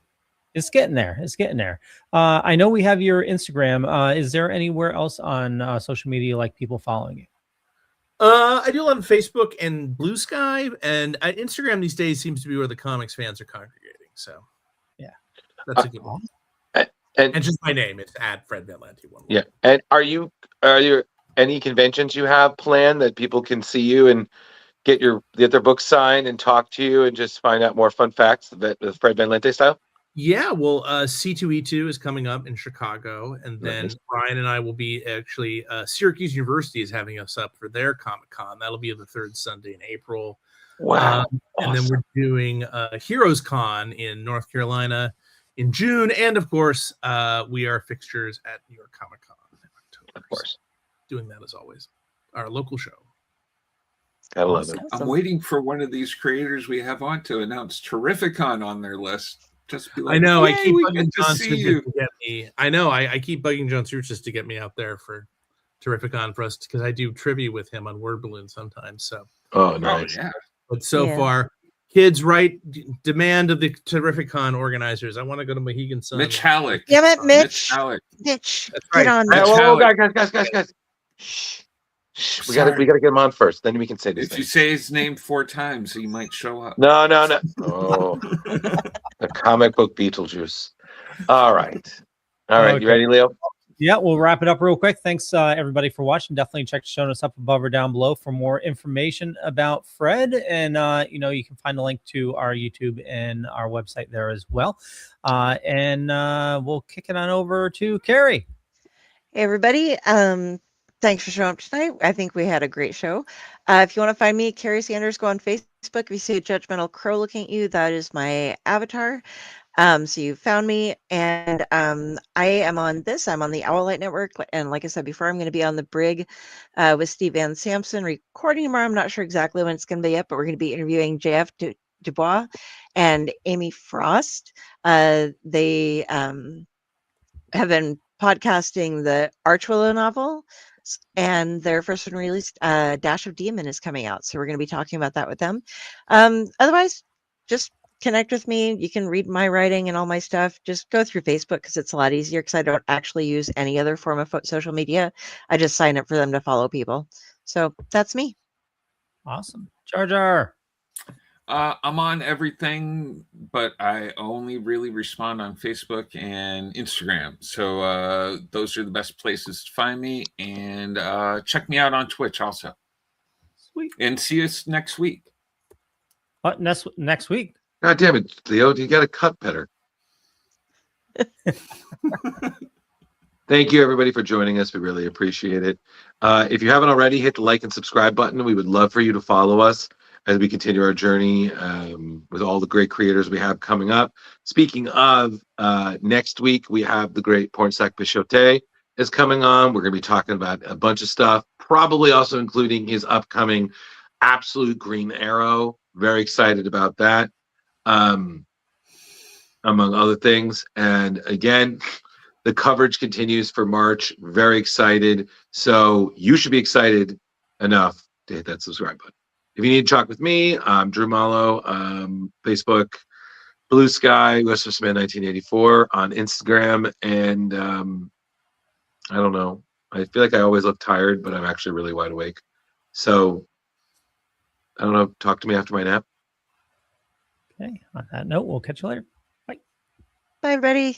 It's getting there. It's getting there. I know we have your Instagram. Is there anywhere else on social media like people following you? I do a lot on Facebook and Blue Sky, and Instagram these days seems to be where the comics fans are congregating. So, yeah, that's a good one. And just my name, it's @FredVanLente. Yeah, and are there any conventions you have planned that people can see you and get their books signed and talk to you and just find out more fun facts that the Fred Van Lente style? Yeah, well, C2E2 is coming up in Chicago, and then Brian and I will be actually Syracuse University is having us up for their Comic-Con. That'll be the 3rd Sunday in April. Wow. Awesome. And then we're doing Heroes Con in North Carolina in June. And of course, we are fixtures at New York Comic Con in October. Of course. Doing that as always. Our local show. Gotta love it. I'm waiting for one of these creators we have on to announce Terrificon on their list. Just be like, I know. I keep bugging get to John see Suchis you. to get me. I know. I keep bugging John Suchis to get me out there for Terrificon for us because I do trivia with him on Word Balloon sometimes. So. Oh, nice. Yeah. But so far, kids, right? Demand of the Terrificon organizers. I want to go to Mohegan Sun. Mitch Halleck. Damn it, Mitch. Halleck. Mitch, That's get right. on Hey, this. whoa, guys. Shh. We gotta get him on first. Then we can say this. If you say his name 4 times, he might show up. No. Oh, the comic book Beetlejuice. All right. Okay. You ready, Leo? Yeah, we'll wrap it up real quick. Thanks, everybody, for watching. Definitely check the show notes up above or down below for more information about Fred. And, you can find the link to our YouTube and our website there as well. And we'll kick it on over to Carrie. Hey, everybody. Thanks for showing up tonight. I think we had a great show. If you want to find me, Carrie Sanders, go on Facebook. If you see a judgmental crow looking at you, that is my avatar. So you found me, and I am on this. I'm on the Owllight Network, and like I said before, I'm going to be on the Brig with Steve Van Sampson recording tomorrow. I'm not sure exactly when it's going to be up, but we're going to be interviewing JF Dubois and Amy Frost. They have been podcasting the Archwillow novel, and their first one released, Dash of Demon, is coming out. So we're going to be talking about that with them. Otherwise, just connect with me. You can read my writing and all my stuff. Just go through Facebook because it's a lot easier because I don't actually use any other form of social media. I just sign up for them to follow people. So that's me. Awesome. Jar Jar. I'm on everything, but I only really respond on Facebook and Instagram. So those are the best places to find me. And check me out on Twitch also. Sweet. And see us next week. What, next week? God damn it, Leo! You got to cut better. Thank you, everybody, for joining us. We really appreciate it. If you haven't already, hit the like and subscribe button. We would love for you to follow us as we continue our journey with all the great creators we have coming up. Speaking of, next week, we have the great Pornsak Bishote is coming on. We're going to be talking about a bunch of stuff, probably also including his upcoming Absolute Green Arrow. Very excited about that, among other things. And again, the coverage continues for March. Very excited. So you should be excited enough to hit that subscribe button. If you need to talk with me, I'm Drew Malo, Facebook, Blue Sky, Western 1984 on Instagram. And I don't know. I feel like I always look tired, but I'm actually really wide awake. So I don't know. Talk to me after my nap. Okay. On that note, we'll catch you later. Bye, everybody.